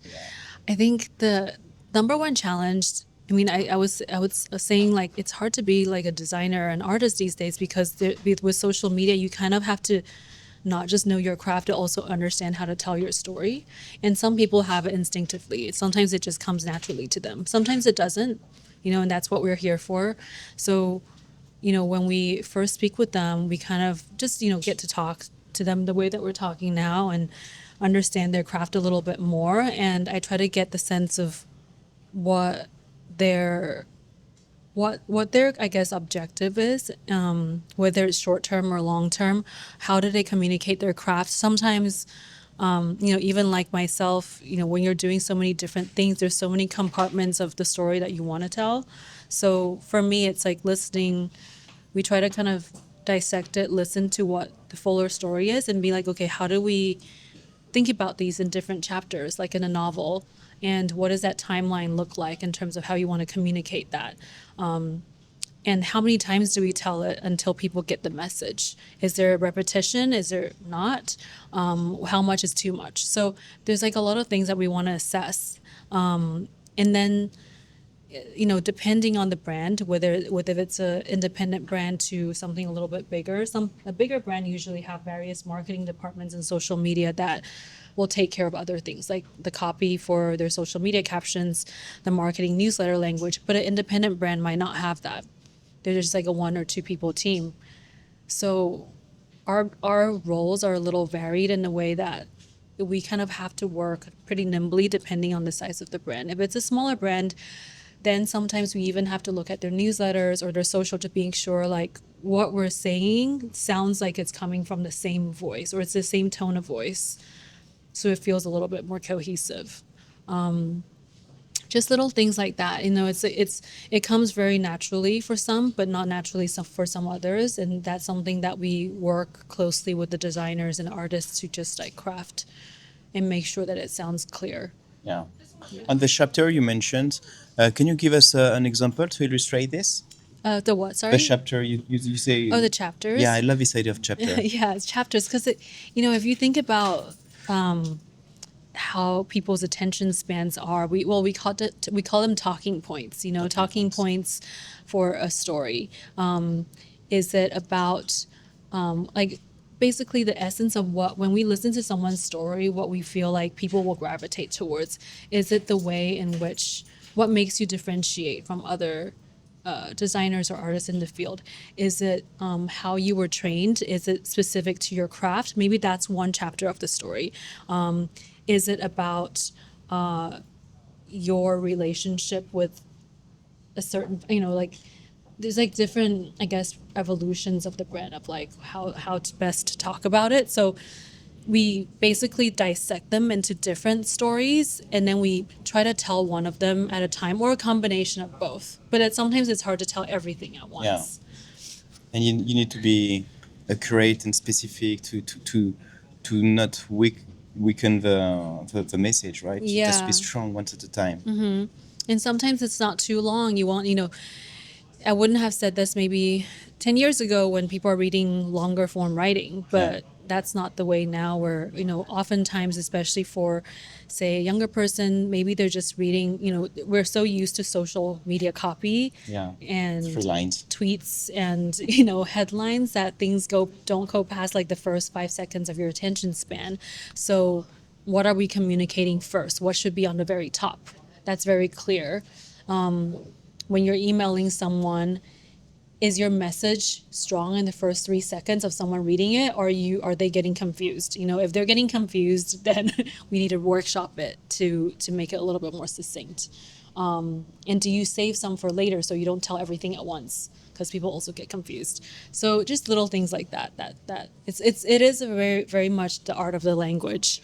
I think the number one challenge, I mean, I was saying, like, it's hard to be like a designer and artist these days, because with social media, you kind of have to not just know your craft, but also understand how to tell your story. And some people have it instinctively. Sometimes it just comes naturally to them. Sometimes it doesn't, and that's what we're here for. So, when we first speak with them, we kind of just, get to talk to them the way that we're talking now and understand their craft a little bit more. And I try to get the sense of what their I guess objective is, whether it's short term or long term. How do they communicate their craft? Sometimes, even like myself, when you're doing so many different things, there's so many compartments of the story that you want to tell. So for me, it's like listening. We try to kind of dissect it, listen to what the fuller story is, and be like, okay, how do we think about these in different chapters, like in a novel? And what does that timeline look like in terms of how you want to communicate that? And how many times do we tell it until people get the message? Is there a repetition? Is there not? How much is too much? So there's like a lot of things that we want to assess. And then, depending on the brand, whether it's an independent brand to something a little bit bigger, a bigger brand usually have various marketing departments and social media that will take care of other things, like the copy for their social media captions, the marketing newsletter language. But an independent brand might not have that. They're just like a 1 or 2 people team. So our roles are a little varied in the way that we kind of have to work pretty nimbly depending on the size of the brand. If it's a smaller brand, then sometimes we even have to look at their newsletters or their social to being sure, like, what we're saying sounds like it's coming from the same voice, or it's the same tone of voice, so it feels a little bit more cohesive. Just little things like that. It comes very naturally for some, but not naturally for some others, and that's something that we work closely with the designers and artists to just like craft and make sure that it sounds clear. Yeah. On the chapter you mentioned, can you give us an example to illustrate this? The what? Sorry. The chapter you say. Oh, the chapters. Yeah, I love this idea of chapter. Yeah, it's chapters, because if you think about how people's attention spans are, we call them talking points. Talking points for a story. Is it about like basically the essence of when we listen to someone's story, what we feel like people will gravitate towards? Is it the way in which, what makes you differentiate from other designers or artists in the field? Is it how you were trained? Is it specific to your craft? Maybe that's one chapter of the story. Is it about your relationship with a certain, there's like different, I guess, evolutions of the brand of like how to best talk about it. So we basically dissect them into different stories, and then we try to tell one of them at a time, or a combination of both. But sometimes it's hard to tell everything at once. Yeah. And you need to be accurate and specific to not weaken the message, right? Yeah. Just be strong one at a time. Mm-hmm. And sometimes it's not too long. You want, I wouldn't have said this maybe 10 years ago when people are reading longer form writing, but that's not the way now, where, oftentimes, especially for, say, a younger person, maybe they're just reading, we're so used to social media copy and lines, tweets and, headlines, that things don't go past like the first 5 seconds of your attention span. So what are we communicating first? What should be on the very top? That's very clear. When you're emailing someone, is your message strong in the first 3 seconds of someone reading it, or are they getting confused? If they're getting confused, then we need to workshop it to make it a little bit more succinct. And do you save some for later so you don't tell everything at once? Because people also get confused. So just little things like that. It is a very, very much the art of the language.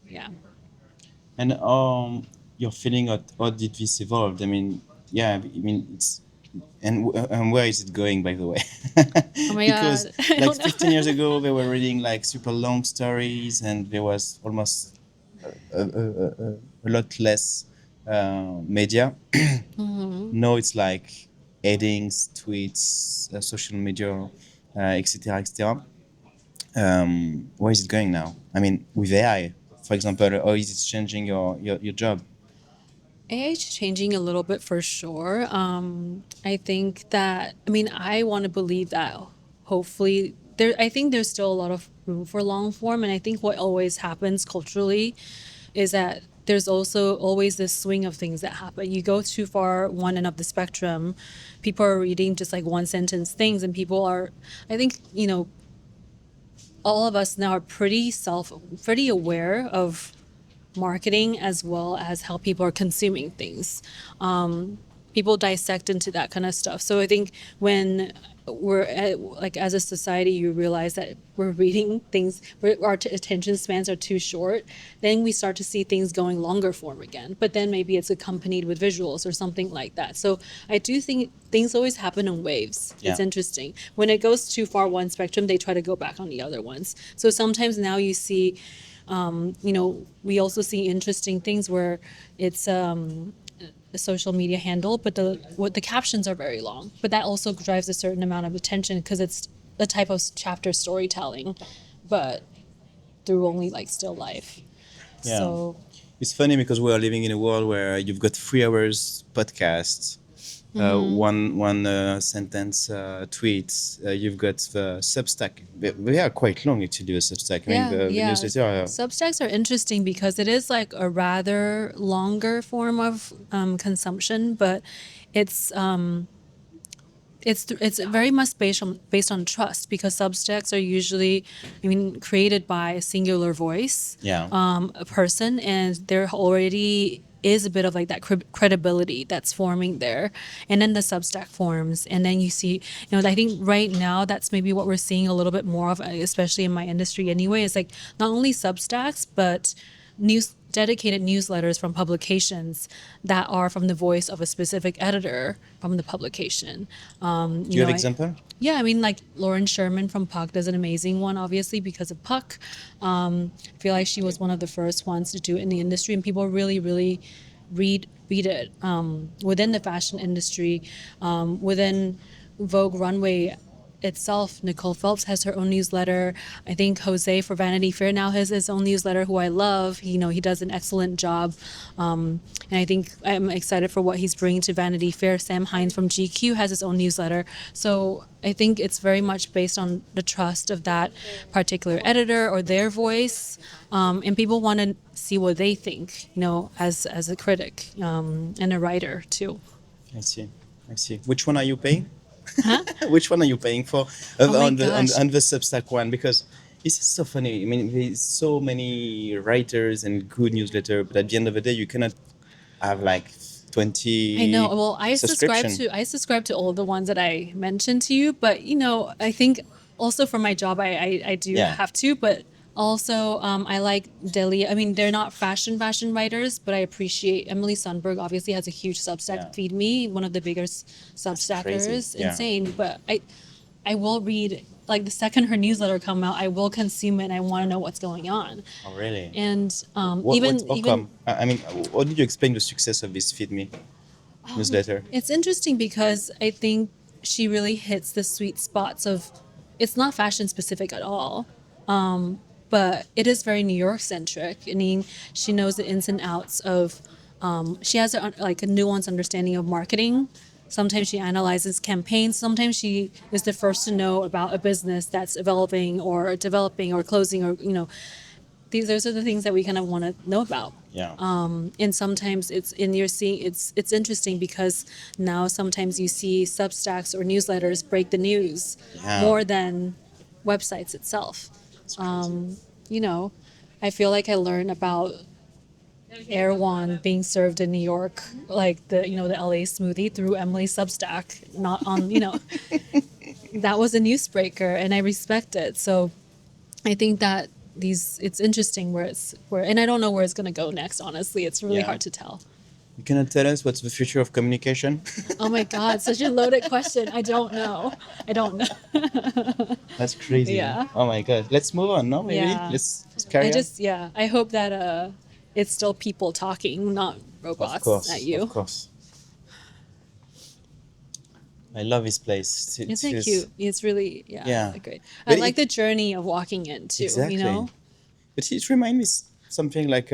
Yeah. And your feeling how did this evolve? I mean, yeah, I mean it's and where is it going, by the way? Oh my Because God. I like don't know. 15 years ago, they were reading like super long stories, and there was almost a lot less media. Now it's like headings, tweets, social media, etc., etc. Where is it going now? I mean, with AI, for example, how is it changing your job? AI is changing a little bit for sure. I think that, I mean, I want to believe that hopefully I think there's still a lot of room for long form. And I think what always happens culturally is that there's also always this swing of things that happen. You go too far one end of the spectrum, people are reading just like one sentence things, and people are, I think, all of us now are pretty aware of marketing as well as how people are consuming things. People dissect into that kind of stuff. So I think when like as a society, you realize that we're reading things, our attention spans are too short, then we start to see things going longer form again. But then maybe it's accompanied with visuals or something like that. So I do think things always happen in waves. Yeah. It's interesting. When it goes too far one spectrum, they try to go back on the other ones. So sometimes now you see we also see interesting things where it's a social media handle, but the captions are very long. But that also drives a certain amount of attention because it's a type of chapter storytelling, but through only like still life. Yeah. So It's funny because we are living in a world where you've got 3 hours podcasts, one sentence tweets. You've got the Substack. They are quite long actually. The Substack. I mean, the newsletter. Substacks are interesting because it is like a rather longer form of consumption, but it's it's very much based on trust, because Substacks are usually, I mean, created by a singular voice, Yeah. a person, and there already is a bit of like that credibility that's forming there, and then the Substack forms, and then you see, I think right now that's maybe what we're seeing a little bit more of, especially in my industry anyway, is like not only Substacks but dedicated newsletters from publications that are from the voice of a specific editor from the publication. Do you have example? Yeah, I mean, like Lauren Sherman from Puck does an amazing one, obviously, because of Puck. I feel like she was one of the first ones to do it in the industry, and people really, really read it within the fashion industry, within Vogue Runway itself. Nicole Phelps has her own newsletter. I think Jose for Vanity Fair now has his own newsletter, who I love. He does an excellent job. And I think I'm excited for what he's bringing to Vanity Fair. Sam Hines from GQ has his own newsletter. So I think it's very much based on the trust of that particular editor or their voice. And people want to see what they think, as a critic and a writer too. I see. Which one are you paying? Huh? Which one are you paying for my on gosh. the Substack one? Because this is so funny. I mean, there's so many writers and good newsletter, but at the end of the day, you cannot have like 20. I know. Well, I subscription. subscribe to all the ones that I mentioned to you, but I think also for my job, I do Yeah. have to, but also I like Delia. I mean, they're not fashion writers, but I appreciate Emily Sundberg. Obviously, has a huge Substack. Yeah. Feed Me, one of the biggest Substackers. crazy. Yeah. Insane, but I will read, like, the second her newsletter come out, I will consume it, and I want to know what's going on. Oh, really? And How come? I mean, how did you explain the success of this Feed Me newsletter? It's interesting because I think she really hits the sweet spots of, it's not fashion specific at all, but it is very New York centric. I mean, she knows the ins and outs of, she has a nuanced understanding of marketing. Sometimes she analyzes campaigns. Sometimes she is the first to know about a business that's developing or closing, or those are the things that we kind of want to know about. Yeah. And sometimes it's interesting because now sometimes you see Substacks or newsletters break the news Yeah. more than websites itself. I feel like I learned about Erewhon being served in New York, like the LA smoothie, through Emily's Substack, not on, that was a newsbreaker, and I respect it. So I think that it's interesting and I don't know where it's going to go next, honestly. It's really Yeah. hard to tell. You cannot tell us what's the future of communication? Oh my God, such a loaded question. I don't know. That's crazy. Yeah. Oh my God. Let's move on, no? Maybe? Yeah. Let's carry on. I hope that it's still people talking, not robots at you. Of course. I love this place. Isn't it cute? It's really, Yeah. great. But I like the journey of walking in too, Exactly. you know? But it reminds me something like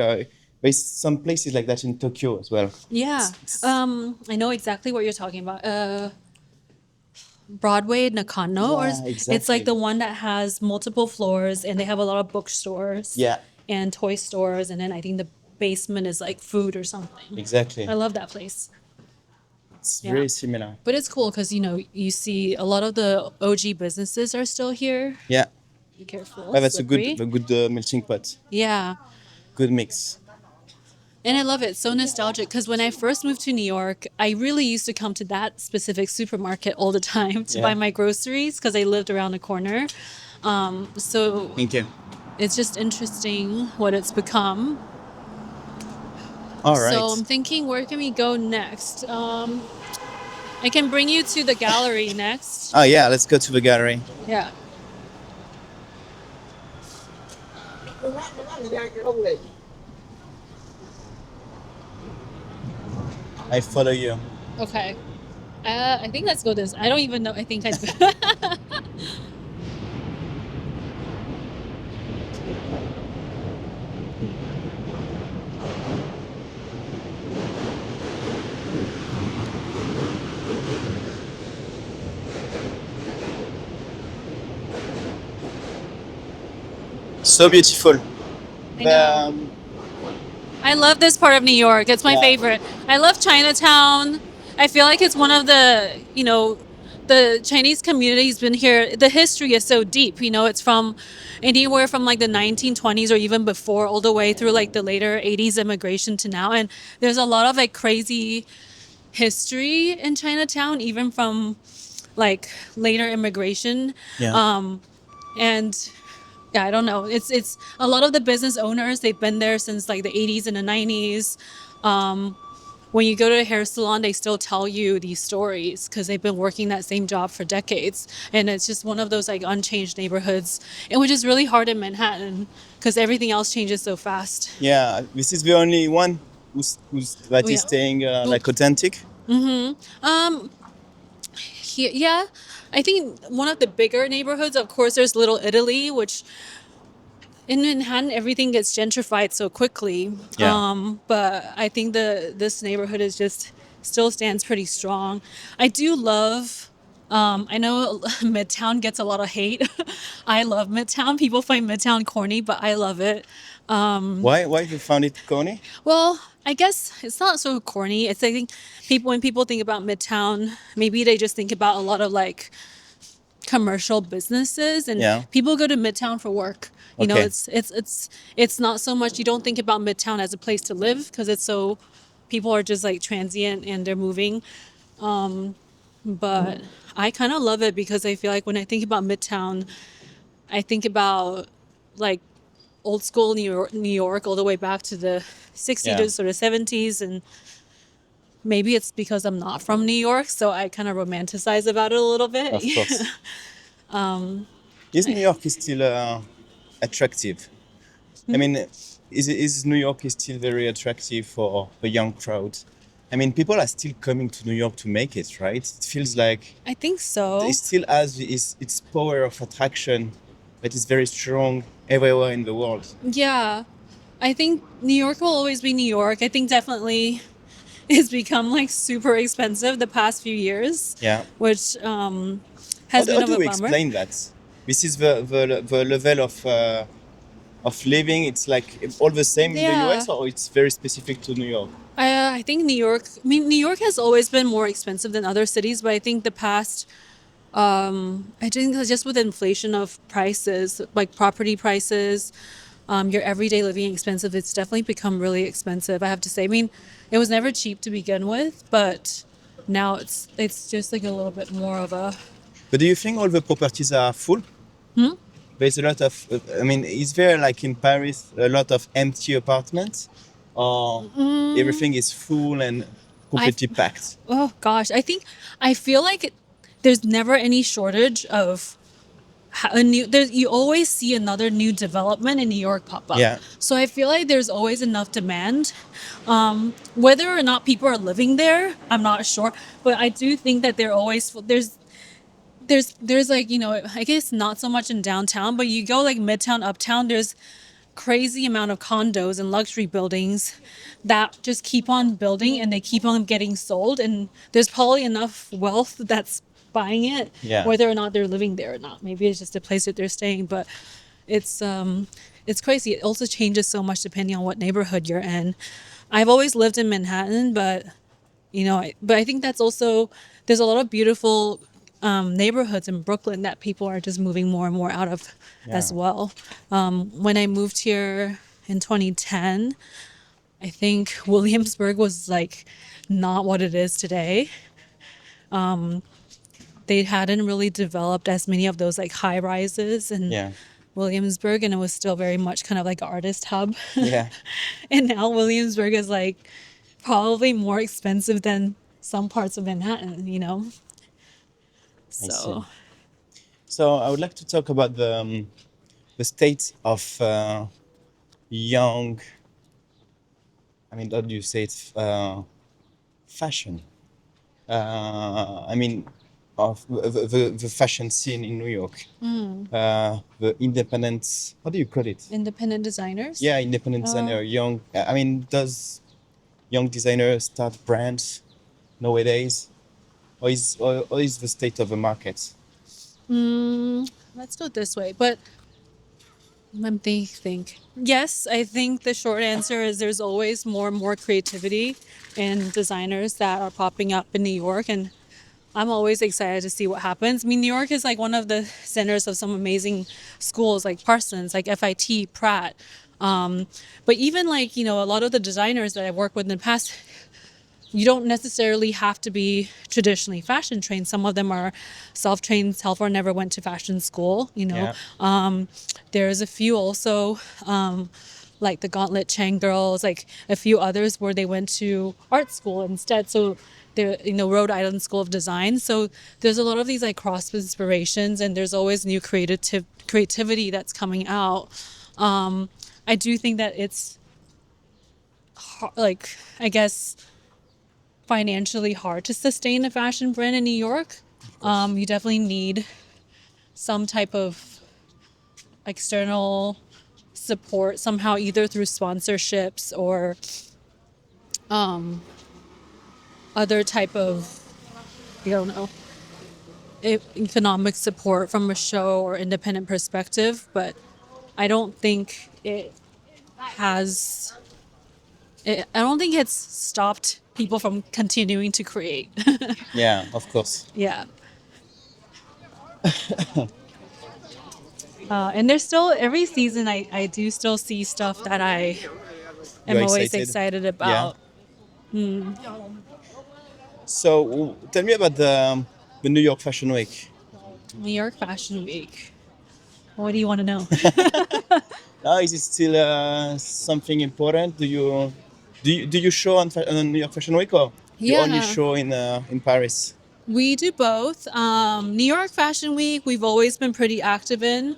there's some places like that in Tokyo as well. Yeah. I know exactly what you're talking about. Broadway Nakano, Yeah, it's exactly. like the one that has multiple floors and they have a lot of bookstores. Yeah. And toy stores, and then I think the basement is like food or something. Exactly. I love that place. It's Yeah. very similar. But it's cool because, you see a lot of the OG businesses are still here. Yeah. Be careful. Well, that's slippery. a good melting pot. Yeah. Good mix. And I love it. It's so nostalgic because when I first moved to New York, I really used to come to that specific supermarket all the time to buy my groceries because I lived around the corner. So Thank you. it's just interesting what it's become. All right. So I'm thinking, where can we go next? I can bring you to the gallery next. Oh, yeah. Let's go to the gallery. Yeah. I follow you. Okay. I think let's go this. I don't even know. I think I. So beautiful. I know. I love this part of New York. It's my Yeah. favorite. I love Chinatown. I feel like it's one of the Chinese community's been here. The history is so deep. It's from anywhere from like the 1920s or even before, all the way through like the later 80s immigration to now. And there's a lot of like crazy history in Chinatown, even from like later immigration. Yeah. And yeah, I don't know. It's a lot of the business owners, they've been there since like the 80s and the 90s. When you go to a hair salon, they still tell you these stories because they've been working that same job for decades. And it's just one of those like unchanged neighborhoods, and which is really hard in Manhattan because everything else changes so fast. Yeah. This is the only one that Oh, is yeah. staying like authentic. Yeah, I think one of the bigger neighborhoods, of course, there's Little Italy, which in Manhattan, everything gets gentrified so quickly. Yeah. But I think this neighborhood is just still stands pretty strong. I do love. I know Midtown gets a lot of hate. I love Midtown. People find Midtown corny, but I love it. Why you found it corny? Well, I guess it's not so corny. It's I think when people think about Midtown, maybe they just think about a lot of like commercial businesses, and Yeah. people go to Midtown for work. Okay. It's not so much, you don't think about Midtown as a place to live because people are just like transient and they're moving. But I kind of love it because I feel like when I think about Midtown, I think about like old school New York all the way back to the 60s or the 70s, and maybe it's because I'm not from New York, so I kind of romanticize about it a little bit. Of course. Is New York is still attractive? I mean, is New York is still very attractive for the young crowd? I mean, people are still coming to New York to make it, right? It feels like I think so. it still has its power of attraction that is very strong everywhere in the world. Yeah, I think New York will always be New York. I think definitely it's become like super expensive the past few years. Yeah. Which How has been do of a we bummer. explain that? This is the level of living. It's like all the same in the Yeah. US, or it's very specific to New York? I think New York. I mean, New York has always been more expensive than other cities, but I think the past. I think it's just with inflation of prices, like property prices, your everyday living expensive. It's definitely become really expensive, I have to say. I mean, it was never cheap to begin with, but now it's just like a little bit more of a. But do you think all the properties are full? there's a lot of, I mean, is there like in Paris a lot of empty apartments, or everything is full and completely packed? Oh gosh, I feel like there's never any shortage of a new. There's you always see another new development in New York pop up. Yeah. So I feel like there's always enough demand. Whether or not people are living there, I'm not sure, but I do think that there's like, I guess not so much in downtown, but you go like midtown, uptown, there's crazy amount of condos and luxury buildings that just keep on building and they keep on getting sold, and there's probably enough wealth that's buying it, Yeah. whether or not they're living there or not. Maybe it's just a place that they're staying, but it's crazy. It also changes so much depending on what neighborhood you're in. I've always lived in Manhattan, but I think that's also, there's a lot of beautiful neighborhoods in Brooklyn that people are just moving more and more out of as well. When I moved here in 2010, I think Williamsburg was like not what it is today. They hadn't really developed as many of those like high rises in Yeah. Williamsburg, and it was still very much kind of like an artist hub. Yeah. And now Williamsburg is like probably more expensive than some parts of Manhattan. I see. So So I would like to talk about the state of young. I mean, how do you say it? Fashion. I mean, of the fashion scene in New York. The independent. What do you call it? independent designers. Yeah, independent designer. Young. I mean, does young designers start brands nowadays, or is the state of the market? Let's do it this way. But let me think. Yes, I think the short answer is there's always more and more creativity and designers that are popping up in New York, and I'm always excited to see what happens. I mean, New York is like one of the centers of some amazing schools like Parsons, like FIT, Pratt. But even like, a lot of the designers that I've worked with in the past, you don't necessarily have to be traditionally fashion trained. Some of them are self-trained. Telfar never went to fashion school, Yeah. There's a few also, like the Gauntlet Chang girls, like a few others where they went to art school instead. So they're, Rhode Island School of Design. So there's a lot of these like cross inspirations, and there's always new creativity that's coming out. I do think that it's like, I guess, financially hard to sustain a fashion brand in New York. You definitely need some type of external support somehow, either through sponsorships or other type of, I don't know, economic support from a show or independent perspective. But I don't think I don't think it's stopped people from continuing to create. Yeah, of course. Yeah. And there's still, every season I do still see stuff that I am You're always excited? excited about. So tell me about the New York Fashion Week. New York Fashion Week. What do you want to know? Is it still something important? Do you show on New York Fashion Week, or you only Yeah. show in Paris? We do both. New York Fashion Week, we've always been pretty active in.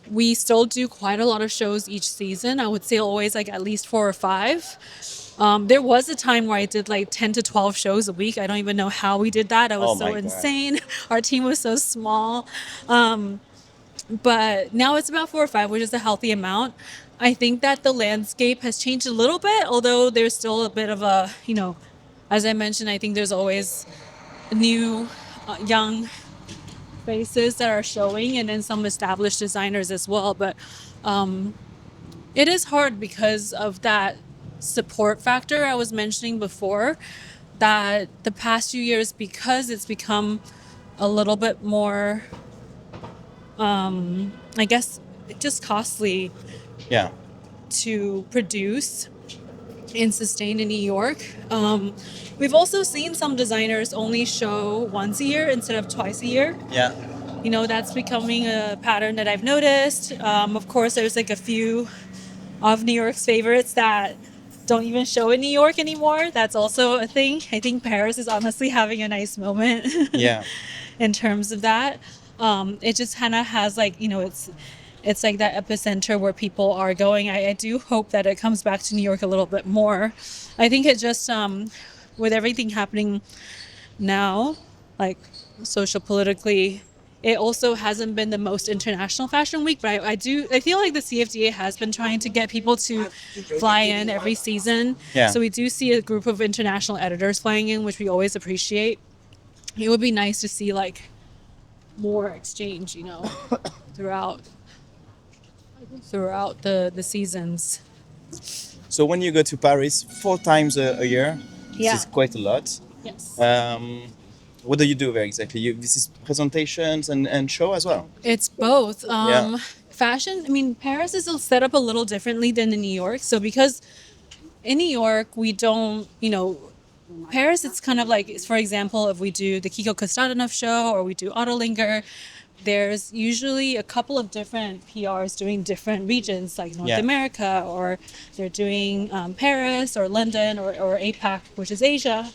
We still do quite a lot of shows each season. I would say always like at least 4 or 5. There was a time where I did like 10 to 12 shows a week. I don't even know how we did that. I was Oh my so God. insane. Our team was so small. But now it's about 4 or 5, which is a healthy amount. I think that the landscape has changed a little bit, although there's still a bit of a, as I mentioned, I think there's always new, young faces that are showing, and then some established designers as well. But it is hard because of that support factor I was mentioning before, that the past few years, because it's become a little bit more, I guess, just costly Yeah. to produce and sustain in New York. We've also seen some designers only show once a year instead of twice a year. Yeah. that's becoming a pattern that I've noticed. Of course, there's like a few of New York's favorites that don't even show in New York anymore. That's also a thing. I think Paris is honestly having a nice moment Yeah. in terms of that. It just kind of has like, it's like that epicenter where people are going. I do hope that it comes back to New York a little bit more. I think it just, with everything happening now, like social politically, it also hasn't been the most international fashion week, but I feel like the CFDA has been trying to get people to fly in every season. Yeah. So we do see a group of international editors flying in, which we always appreciate. It would be nice to see like more exchange, throughout the seasons. So when you go to Paris 4 times a year, Yeah. this is quite a lot. Yes. What do you do there exactly? This is presentations and show as well. It's both. Yeah. Fashion, I mean, Paris is set up a little differently than in New York. So because in New York, we don't, Paris, it's kind of like, for example, if we do the Kiko Kostadanov show or we do Autolinger, there's usually a couple of different PRs doing different regions like North Yeah. America, or they're doing Paris or London or APAC, which is Asia.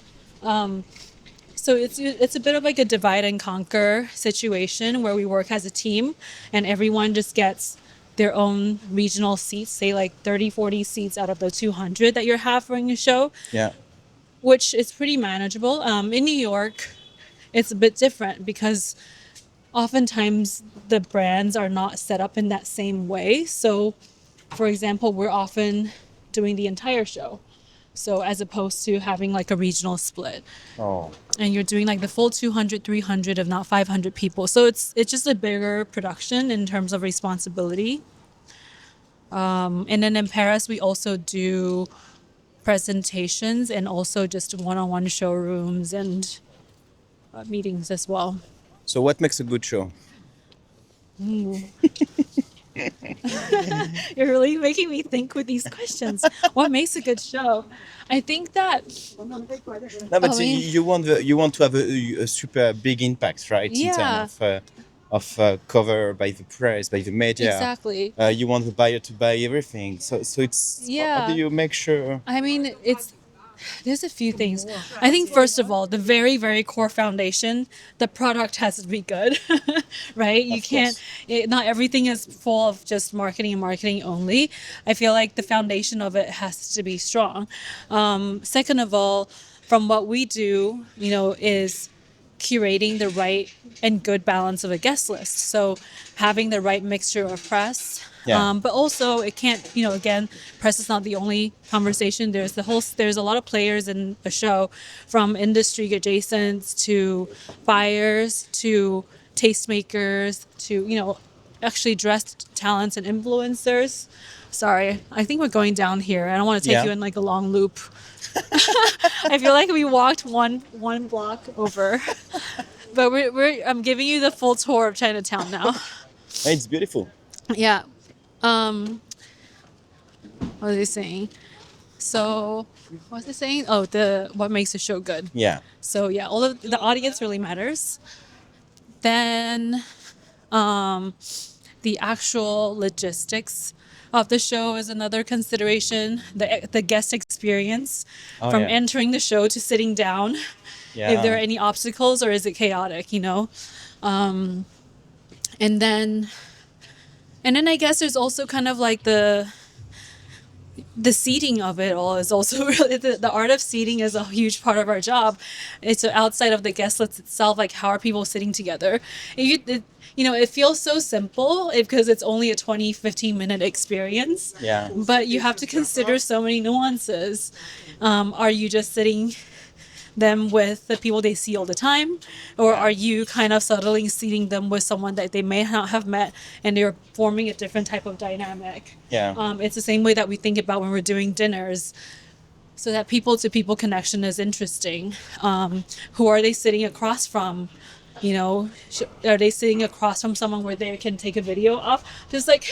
So it's a bit of like a divide and conquer situation where we work as a team and everyone just gets their own regional seats, say like 30, 40 seats out of the 200 that you're having a show, Yeah. which is pretty manageable. In New York, it's a bit different because oftentimes the brands are not set up in that same way. So, for example, we're often doing the entire show. So as opposed to having like a regional split. Oh. And you're doing like the full 200, 300, if not 500 people. So it's just a bigger production in terms of responsibility. And then in Paris, we also do presentations and also just one-on-one showrooms and meetings as well. So what makes a good show? You're really making me think with these questions. What makes a good show? I think that No, but I mean- you want to have a super big impact, right? Yeah. In terms of cover by the press, by the media. exactly. You want the buyer to buy everything. So it's how Yeah. do you make sure? I mean, there's a few things. I think first of all, the very, very core foundation, the product has to be good, right? You can't, not everything is full of just marketing and marketing only. I feel like the foundation of it has to be strong. Second of all, from what we do, is curating the right and good balance of a guest list. So having the right mixture of press. Yeah. But also it can't, again, press is not the only conversation. There's a lot of players in a show, from industry adjacents to buyers to tastemakers to, actually dressed talents and influencers. Sorry, I think we're going down here. I don't want to take Yeah. you in like a long loop. I feel like we walked one block over, but I'm giving you the full tour of Chinatown now. It's beautiful. Yeah. What was he saying? So, what was he saying? Oh, what makes a show good. Yeah. So yeah, all of the audience really matters. Then, the actual logistics of the show is another consideration. The guest experience, Oh, from yeah. entering the show to sitting down. Yeah. If there are any obstacles, or is it chaotic? And then I guess there's also kind of like the seating of it all is also really the art of seating is a huge part of our job. It's outside of the guest list itself, like how are people sitting together? It feels so simple because it's only a 15-minute experience. Yeah. But you have to consider so many nuances. Are you just sitting them with the people they see all the time, or are you kind of subtly seating them with someone that they may not have met and they're forming a different type of dynamic? Yeah. It's the same way that we think about when we're doing dinners, so that people to people connection is interesting. Who are they sitting across from? Are they sitting across from someone where they can take a video of? Just like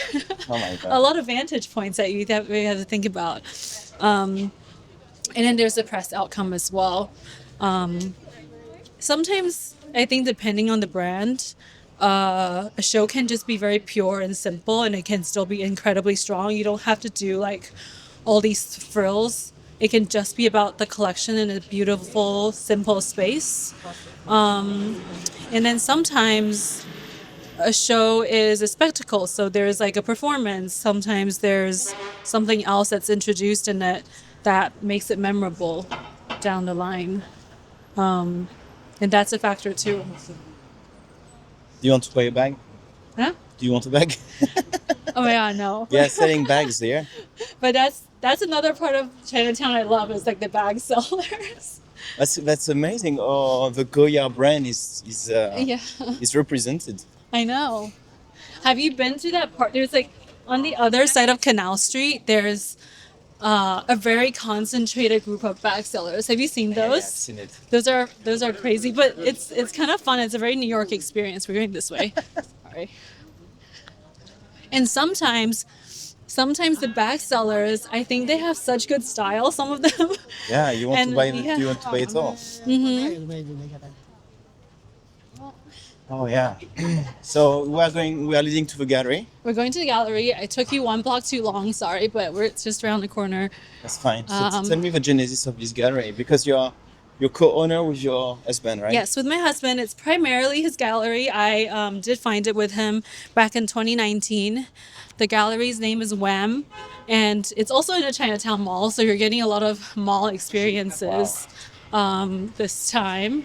Oh my God. a lot of vantage points that we have to think about. And then there's the press outcome as well. Sometimes I think depending on the brand, a show can just be very pure and simple, and it can still be incredibly strong. You don't have to do like all these frills. It can just be about the collection in a beautiful, simple space. And then sometimes a show is a spectacle. So there's like a performance. Sometimes there's something else that's introduced in it that makes it memorable down the line. And that's a factor too. Do you want to buy a bag? Huh? Do you want a bag? Oh my god, no. Yeah, selling bags there. But that's another part of Chinatown I love is like the bag sellers. That's amazing. Oh, the Goya brand is Yeah, represented. I know. Have you been to that part? There's like on the other side of Canal Street, there's a very concentrated group of bag sellers. Have you seen those? Yeah, I've seen it. Those are crazy, but it's kind of fun. It's a very New York experience. We're going this way. Sorry. And sometimes the bag sellers, I think they have such good style. Some of them. Yeah, you want And, to buy yeah. Do you want to buy it all? Oh yeah. So we are leading to the gallery. We're going to the gallery. I took you one block too long. Sorry, but it's just around the corner. That's fine. So tell me the genesis of this gallery, because you're co-owner with your husband, right? Yes, with my husband. It's primarily his gallery. I did find it with him back in 2019. The gallery's name is Wham, and it's also in a Chinatown mall, so you're getting a lot of mall experiences this time.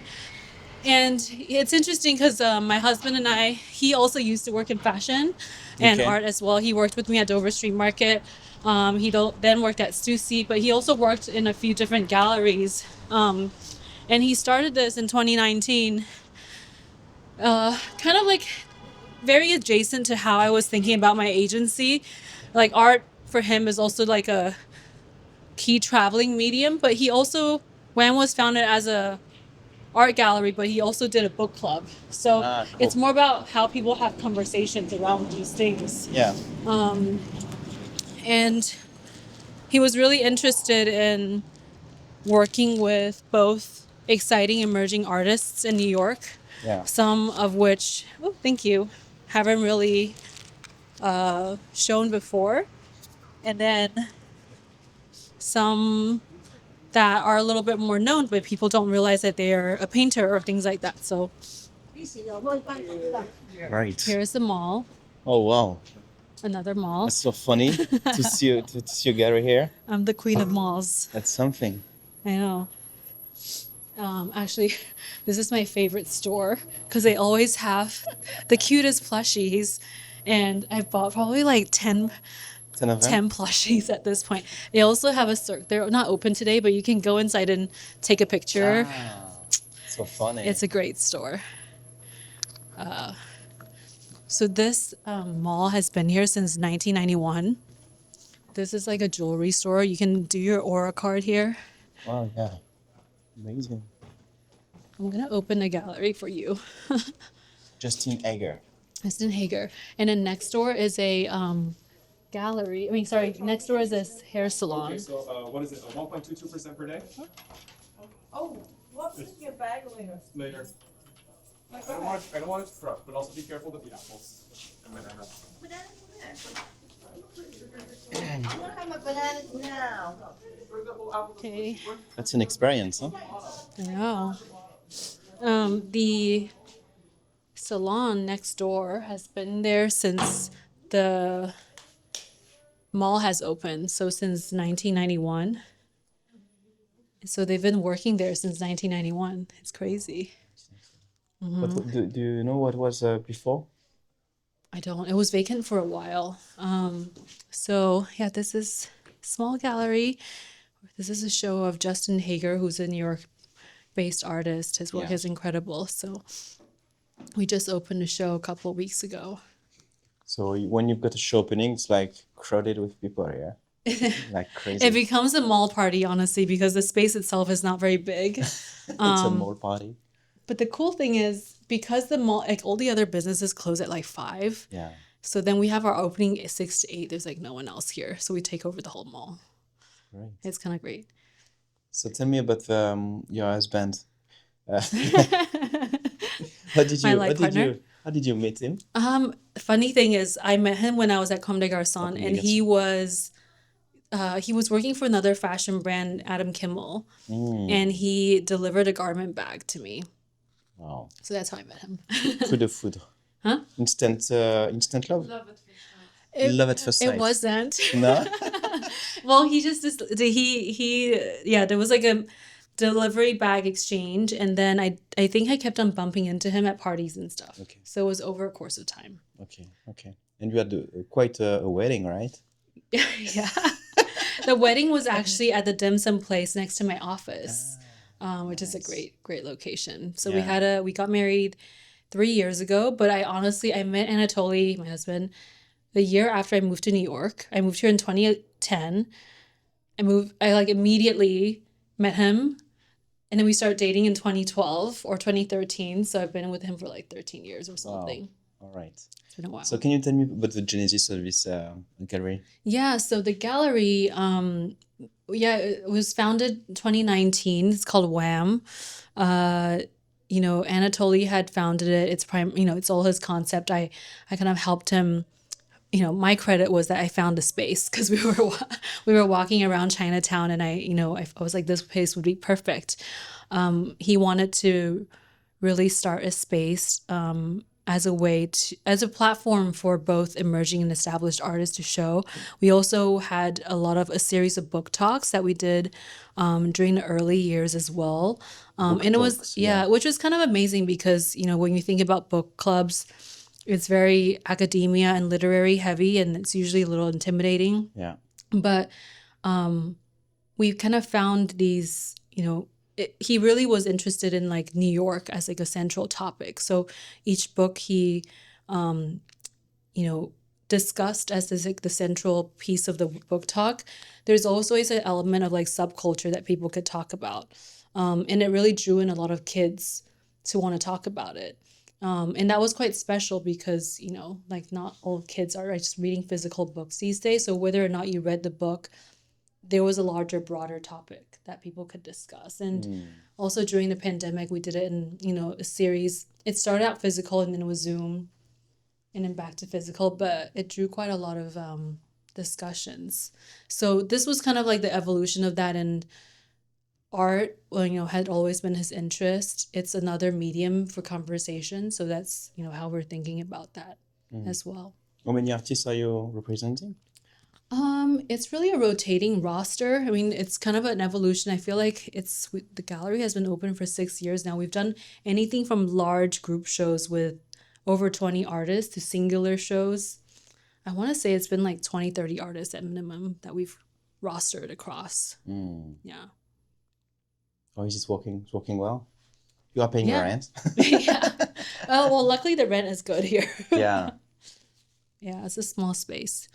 And it's interesting because my husband and I, he also used to work in fashion and Okay. art as well. He worked with me at Dover Street Market. Then worked at Stussy, but he also worked in a few different galleries. And he started this in 2019, kind of like very adjacent to how I was thinking about my agency. Like art for him is also like a key traveling medium, but Wham was founded as a art gallery, but he also did a book club. So Cool. it's more about how people have conversations around these things. Yeah. And he was really interested in working with both exciting emerging artists in New York, Yeah. some of which, oh, thank you, haven't really shown before, and then some that are a little bit more known, but people don't realize that they're a painter or things like that. So Right. here's the mall, Oh wow. another mall. That's so funny to see your gallery here. I'm the queen of malls. That's something. I know. Actually, this is my favorite store because they always have the cutest plushies, and I bought probably like 10 10 of them. plushies at this point. They also have they're not open today, but you can go inside and take a picture. So funny. It's a great store. So this mall has been here since 1991. This is like a jewelry store. You can do your Aura card here. Wow, yeah. Amazing. I'm gonna open a gallery for you. Justin Egger. Assin Hager. And then next door is a gallery. Next door is this hair salon. Okay, so what is it? 1.22% per day? Oh, what's in your bag later? Later. I don't want it to throw, but also be careful with the apples and banana. I don't have my bananas now. Okay. That's an experience, huh? I know. The salon next door has been there since the mall has opened, so since 1991. So they've been working there since 1991. It's crazy. But do you know what was before? I don't. It was vacant for a while. So yeah, this is small gallery. This is a show of Justin Hager, who's a New York-based artist. His work Yeah. is incredible. So we just opened a show a couple of weeks ago. So when you've got a show opening, it's like crowded with people here. Like crazy. It becomes a mall party, honestly, because the space itself is not very big. It's a mall party. But the cool thing is, because the mall, like all the other businesses close at like 5. Yeah. So then we have our opening at 6 to 8. There's like no one else here. So we take over the whole mall. Right. It's kind of great. So tell me about your husband. How did My you life partner? How did you meet him? Funny thing is, I met him when I was at Comme des Garçons, Comme des and Garçons. he was working for another fashion brand, Adam Kimmel, and he delivered a garment bag to me. Wow. So that's how I met him. Coup de foudre. Huh? Instant love? Love at first sight. Love at first sight. It wasn't. No? Well, there was like a delivery bag exchange, and then I think I kept on bumping into him at parties and stuff. Okay. So it was over a course of time. Okay. And you had quite a wedding, right? Yeah. The wedding was actually at the dim sum place next to my office, which is a great location. So we got married 3 years ago, but I met Anatoly, my husband, the year after I moved to New York. I moved here in 2010. I like immediately met him, and then we started dating in 2012 or 2013. So I've been with him for like 13 years or something. Wow. All right. It's been a while. So can you tell me about the genesis of this gallery? Yeah, so the gallery, it was founded in 2019. It's called Wham. Anatoly had founded it. It's all his concept. I kind of helped him. My credit was that I found a space because we were walking around Chinatown, and I was like, this place would be perfect. He wanted to really start a space as a platform for both emerging and established artists to show. We also had a series of book talks that we did during the early years as well. And it was, which was kind of amazing because, when you think about book clubs, it's very academia and literary heavy, and it's usually a little intimidating. Yeah. But we kind of found these, he really was interested in like New York as like a central topic. So each book he, discussed as this, like the central piece of the book talk. There's also always an element of like subculture that people could talk about. And it really drew in a lot of kids to want to talk about it. And that was quite special because, like not all kids are just reading physical books these days. So whether or not you read the book, there was a larger, broader topic that people could discuss. And also during the pandemic, we did it in, a series. It started out physical and then it was Zoom and then back to physical, but it drew quite a lot of discussions. So this was kind of like the evolution of that. And art, had always been his interest. It's another medium for conversation. So that's, how we're thinking about that as well. How many artists are you representing? It's really a rotating roster. I mean, it's kind of an evolution. I feel like the gallery has been open for 6 years now. We've done anything from large group shows with over 20 artists to singular shows. I want to say it's been like 20, 30 artists at minimum that we've rostered across. Yeah. Oh, is it working? It's working well? You are paying your rent? Yeah. Well, luckily the rent is good here. Yeah. Yeah, it's a small space.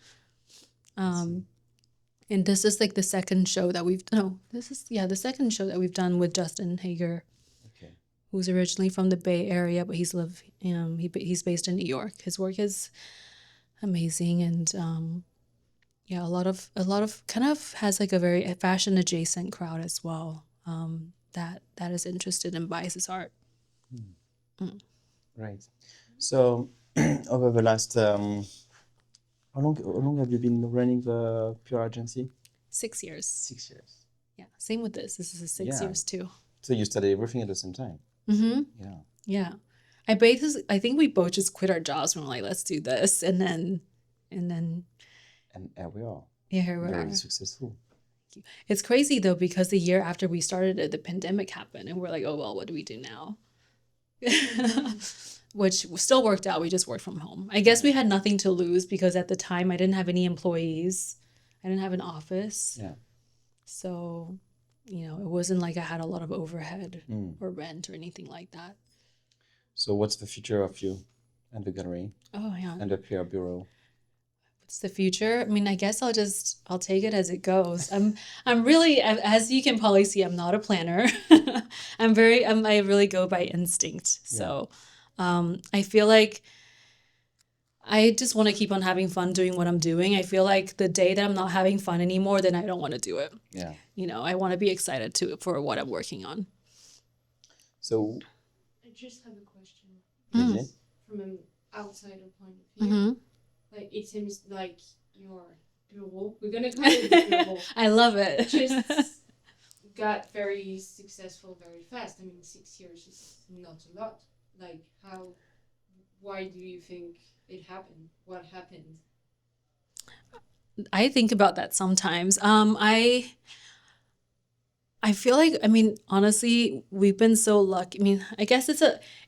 And this is like the second show that the second show that we've done with Justin Hager, who's originally from the Bay Area, but he's based in New York. His work is amazing, and a lot of kind of has like a very fashion adjacent crowd as well. That is interested in Bias's art. Right. So over the last how long have you been running the Pure Agency? 6 years. 6 years. Yeah. Same with this. This is 6 years too. So you studied everything at the same time. Mm-hmm. Yeah. Yeah. I think we both just quit our jobs and we're like, let's do this, and then And here we are. Yeah, here we Very are. successful. It's crazy though, because the year after we started it, the pandemic happened, and we're like, oh well, what do we do now? Which still worked out. We just worked from home. I guess we had nothing to lose because at the time I didn't have any employees. I didn't have an office. Yeah. So, it wasn't like I had a lot of overhead or rent or anything like that. So what's the future of you and the gallery Oh yeah. and the PR bureau? What's the future? I mean, I guess I'll take it as it goes. I'm really, as you can probably see, I'm not a planner. I really go by instinct. So, I feel like I just want to keep on having fun doing what I'm doing. I feel like the day that I'm not having fun anymore, then I don't want to do it. Yeah. I want to be excited for what I'm working on. So I just have a question. Nadine? from an outsider point of view, Mm-hmm. like it seems like your bureau, we're gonna call it the bureau, I love it. just got very successful very fast. I mean, 6 years is not a lot. Like, why do you think it happened? What happened? I think about that sometimes. I feel like, I mean, honestly, we've been so lucky. I mean, I guess it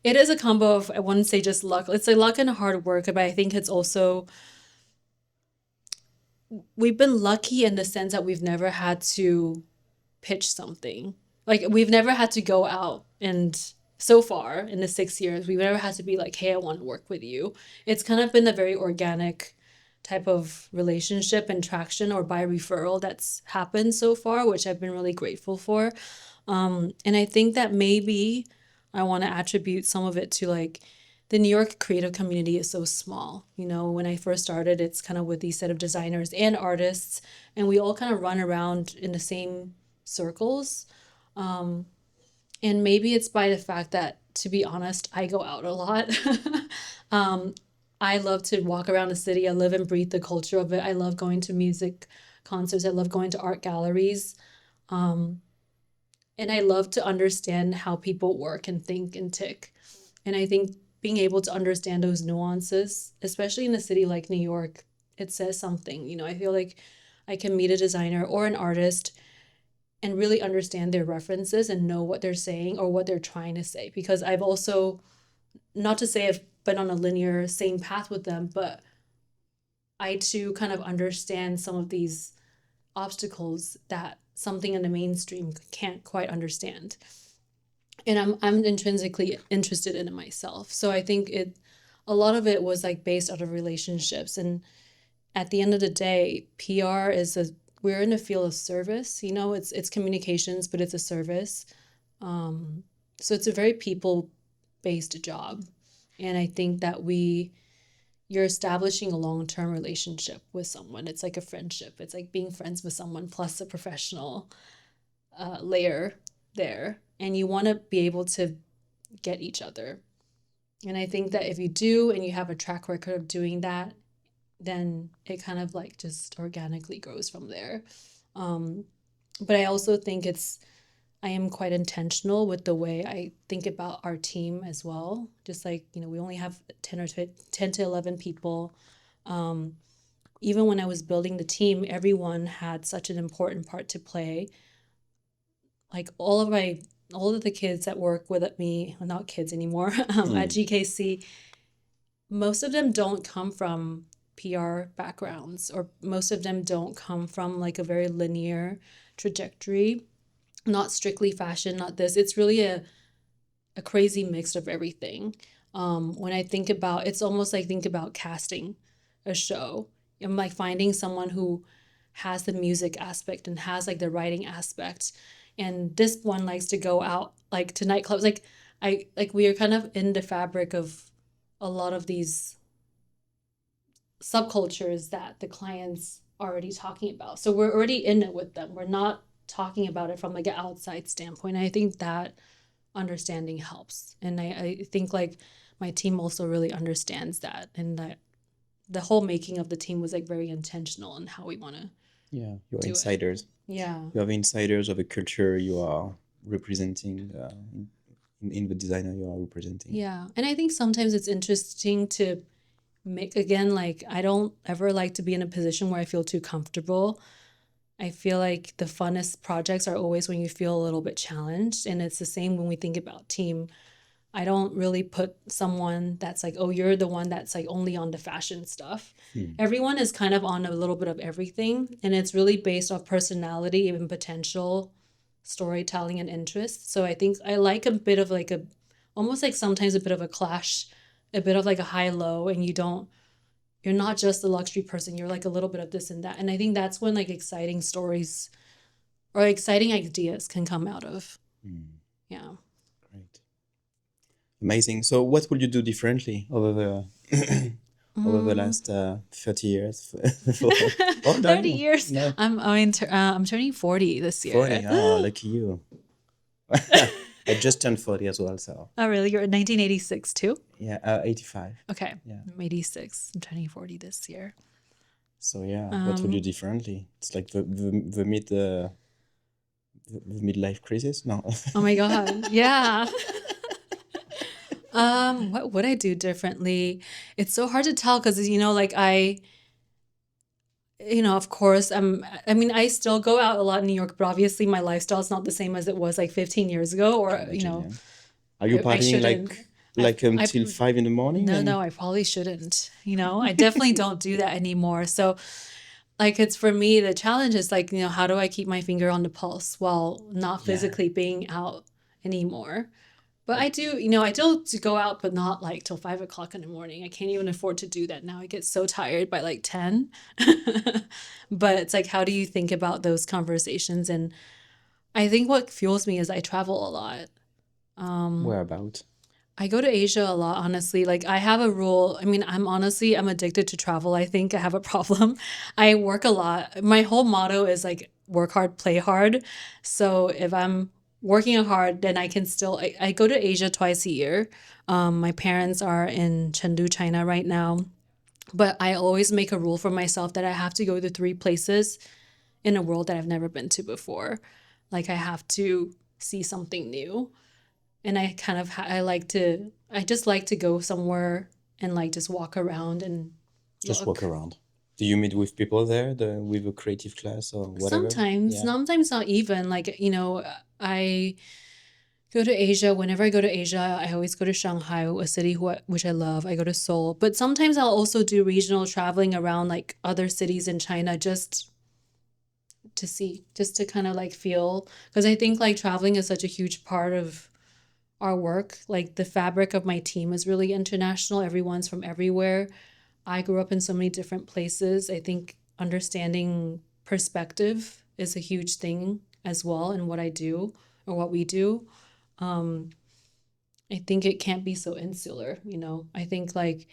is a combo of, I wouldn't say just luck. It's like luck and hard work, but I think it's also, we've been lucky in the sense that we've never had to pitch something. Like, we've never had to go out, and so far in the 6 years, we've never had to be like, hey, I want to work with you. It's kind of been a very organic type of relationship and traction, or by referral, that's happened so far, which I've been really grateful for. And I think that maybe I want to attribute some of it to like the New York creative community is so small. You know, when I first started, it's kind of with these set of designers and artists, and we all kind of run around in the same circles. And maybe it's by the fact that, to be honest, I go out a lot. I love to walk around the city. I live and breathe the culture of it. I love going to music concerts. I love going to art galleries. And I love to understand how people work and think and tick. And I think being able to understand those nuances, especially in a city like New York, it says something. You know, I feel like I can meet a designer or an artist and really understand their references and know what they're saying or what they're trying to say. Because I've also, not to say I've been on a linear same path with them, but I too kind of understand some of these obstacles that something in the mainstream can't quite understand. And I'm intrinsically interested in it myself. So I think a lot of it was like based out of relationships. And at the end of the day, PR we're in a field of service, you know, it's communications, but it's a service. So it's a very people-based job. And I think that you're establishing a long-term relationship with someone. It's like a friendship. It's like being friends with someone plus a professional layer there. And you want to be able to get each other. And I think that if you do and you have a track record of doing that, then it kind of like just organically grows from there. But I also think I am quite intentional with the way I think about our team as well. Just like, you know, we only have 10 to 11 people. Even when I was building the team, everyone had such an important part to play. Like all of the kids that work with me, well, not kids anymore, at GKC, most of them don't come from PR backgrounds, or most of them don't come from like a very linear trajectory, not strictly fashion, not this. It's really a crazy mix of everything. When I think about, it's almost like think about casting a show. I'm like finding someone who has the music aspect and has like the writing aspect. And this one likes to go out like to nightclubs. We are kind of in the fabric of a lot of these subcultures that the clients are already talking about. So we're already in it with them. We're not talking about it from like an outside standpoint. I think that understanding helps. And I think like my team also really understands that, and that the whole making of the team was like very intentional in how we want to You're do insiders. it. Yeah. You have insiders of a culture you are representing in the designer you are representing. Yeah. And I think sometimes it's interesting to make, again, like I don't ever like to be in a position where I feel too comfortable. I feel like the funnest projects are always when you feel a little bit challenged. And it's the same when we think about team. I don't really put someone that's like, oh, you're the one that's like only on the fashion stuff. Everyone is kind of on a little bit of everything. And it's really based off personality, even potential storytelling and interest. So I think I like a bit of like almost like sometimes a bit of a clash, a bit of like a high-low, and you're not just a luxury person, you're like a little bit of this and that. And I think that's when like exciting stories or exciting ideas can come out of. Yeah. Great. Amazing. So what will you do differently over the last 30 years? 30 years. No. I'm turning 40 this year. 40. Oh, lucky you. I just turned 40 as well, so Oh, really? You're in 1986 too? yeah, 85. Okay. Yeah. I'm 86. I'm turning 40 this year. So yeah, what would you do differently? It's like the midlife crisis. No. Oh my God. Yeah. What would I do differently? It's so hard to tell because, of course, I mean, I still go out a lot in New York, but obviously my lifestyle is not the same as it was like 15 years ago, or, Imagine, yeah. Are you I partying shouldn't. like I- until 5 in the morning? No, I probably shouldn't. I definitely don't do that anymore. So, like, it's for me, the challenge is like, how do I keep my finger on the pulse while not physically being out anymore? But I do, I do go out, but not like till 5 o'clock in the morning. I can't even afford to do that now. I get so tired by like 10. But it's like, how do you think about those conversations? And I think what fuels me is I travel a lot. Whereabout? I go to Asia a lot, honestly. Like I have a rule. I mean, I'm addicted to travel. I think I have a problem. I work a lot. My whole motto is like work hard, play hard. So if I'm working hard, then I can still, I go to Asia twice a year. My parents are in Chengdu, China right now. But I always make a rule for myself that I have to go to 3 places in a world that I've never been to before. Like I have to see something new. And I kind of I just like to go somewhere and like just walk around and Just look. walk around. Do you meet with people there, with a creative class or whatever? Sometimes, Yeah. sometimes not even. Like, I go to Asia. Whenever I go to Asia, I always go to Shanghai, a city which I love. I go to Seoul. But sometimes I'll also do regional traveling around like other cities in China just to see, just to kind of like feel. Because I think like traveling is such a huge part of our work. Like the fabric of my team is really international. Everyone's from everywhere. I grew up in so many different places. I think understanding perspective is a huge thing as well in what I do or what we do. I think it can't be so insular, I think like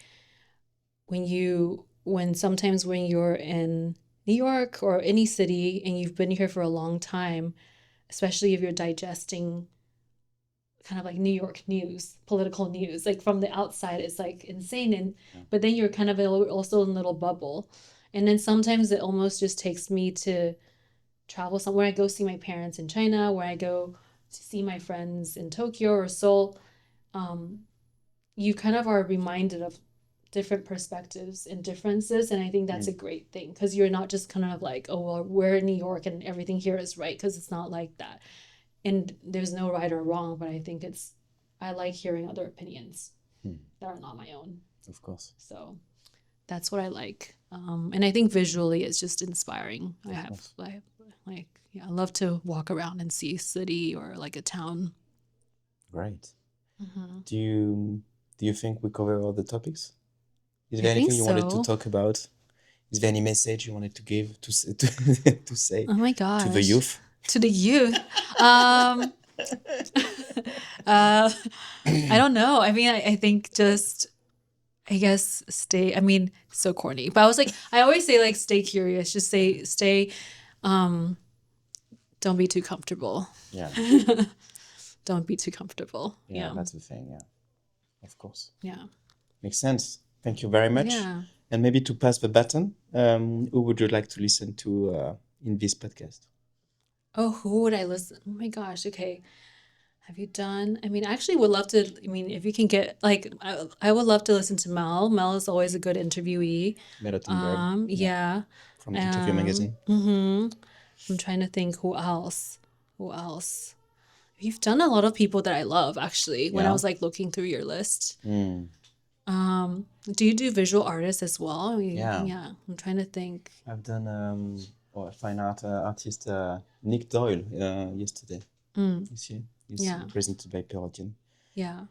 sometimes when you're in New York or any city and you've been here for a long time, especially if you're digesting kind of like New York news, political news, like from the outside, it's like insane. But then you're kind of also in a little bubble. And then sometimes it almost just takes me to travel somewhere. I go see my parents in China, where I go to see my friends in Tokyo or Seoul. You kind of are reminded of different perspectives and differences. And I think that's a great thing because you're not just kind of like, oh, well, we're in New York and everything here is right, because it's not like that. And there's no right or wrong, but I think I like hearing other opinions that are not my own. Of course. So that's what I like. And I think visually it's just inspiring. I love to walk around and see a city or like a town. Great. Mm-hmm. Do you think we cover all the topics? Is there I anything think you wanted so. to talk about? Is there any message you wanted to give to say Oh my gosh. to the youth? To the youth. I don't know. I mean, I think just, I guess, so corny. But I always say like, stay curious. Just stay, don't be too comfortable. Yeah. Don't be too comfortable. Yeah, that's the thing. Yeah, of course. Yeah. Makes sense. Thank you very much. Yeah. And maybe to pass the baton, who would you like to listen to in this podcast? Oh, who would I listen? Oh my gosh. Okay. Have you done? I mean, I actually would love to. I mean, if you can get like, I would love to listen to Mel. Mel is always a good interviewee. Melottenberg. Yeah. From Interview Magazine. I'm trying to think who else. You've done a lot of people that I love, actually, when I was like looking through your list. Do you do visual artists as well? I mean, yeah. I'm trying to think. I've done fine art artist Nick Doyle yesterday. You see? He's presented by Perrotin. Yeah.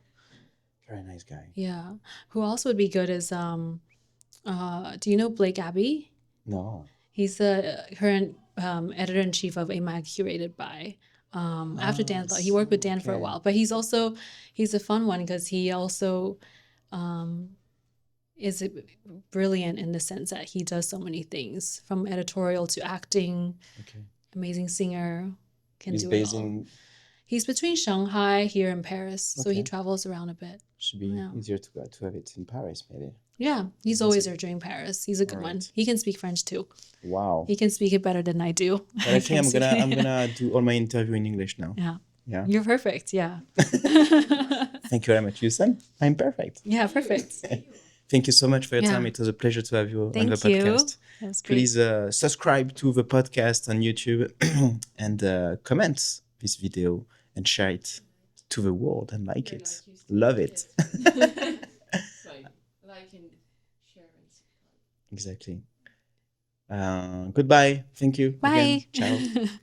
Very nice guy. Yeah. Who else would be good is, do you know Blake Abbey? No. He's the current editor-in-chief of A Mag Curated By. After Dan, he worked with Dan for a while, but he's a fun one because he also is brilliant in the sense that he does so many things, from editorial to acting. Okay. Amazing singer, can He's do based it all. in He's between Shanghai here and Paris, so he Okay. travels around a bit. Should be Yeah. easier to have it in Paris, maybe. Yeah, he's always there during Paris. He's a good one. Alright. He can speak French too. Wow. He can speak it better than I do. But I think can't speak it. I'm gonna do all my interview in English now. Yeah, Yeah. you're perfect. Yeah. Thank you very much, Houston. I'm perfect. Yeah, perfect. Thank you so much for your Yeah. time. It was a pleasure to have you on Thank the you. podcast. That's great. Please subscribe to the podcast on YouTube and comment this video and share it to the world and like it. Love it. Like and share and subscribe. Exactly. Goodbye. Thank you. Bye. Again. Ciao.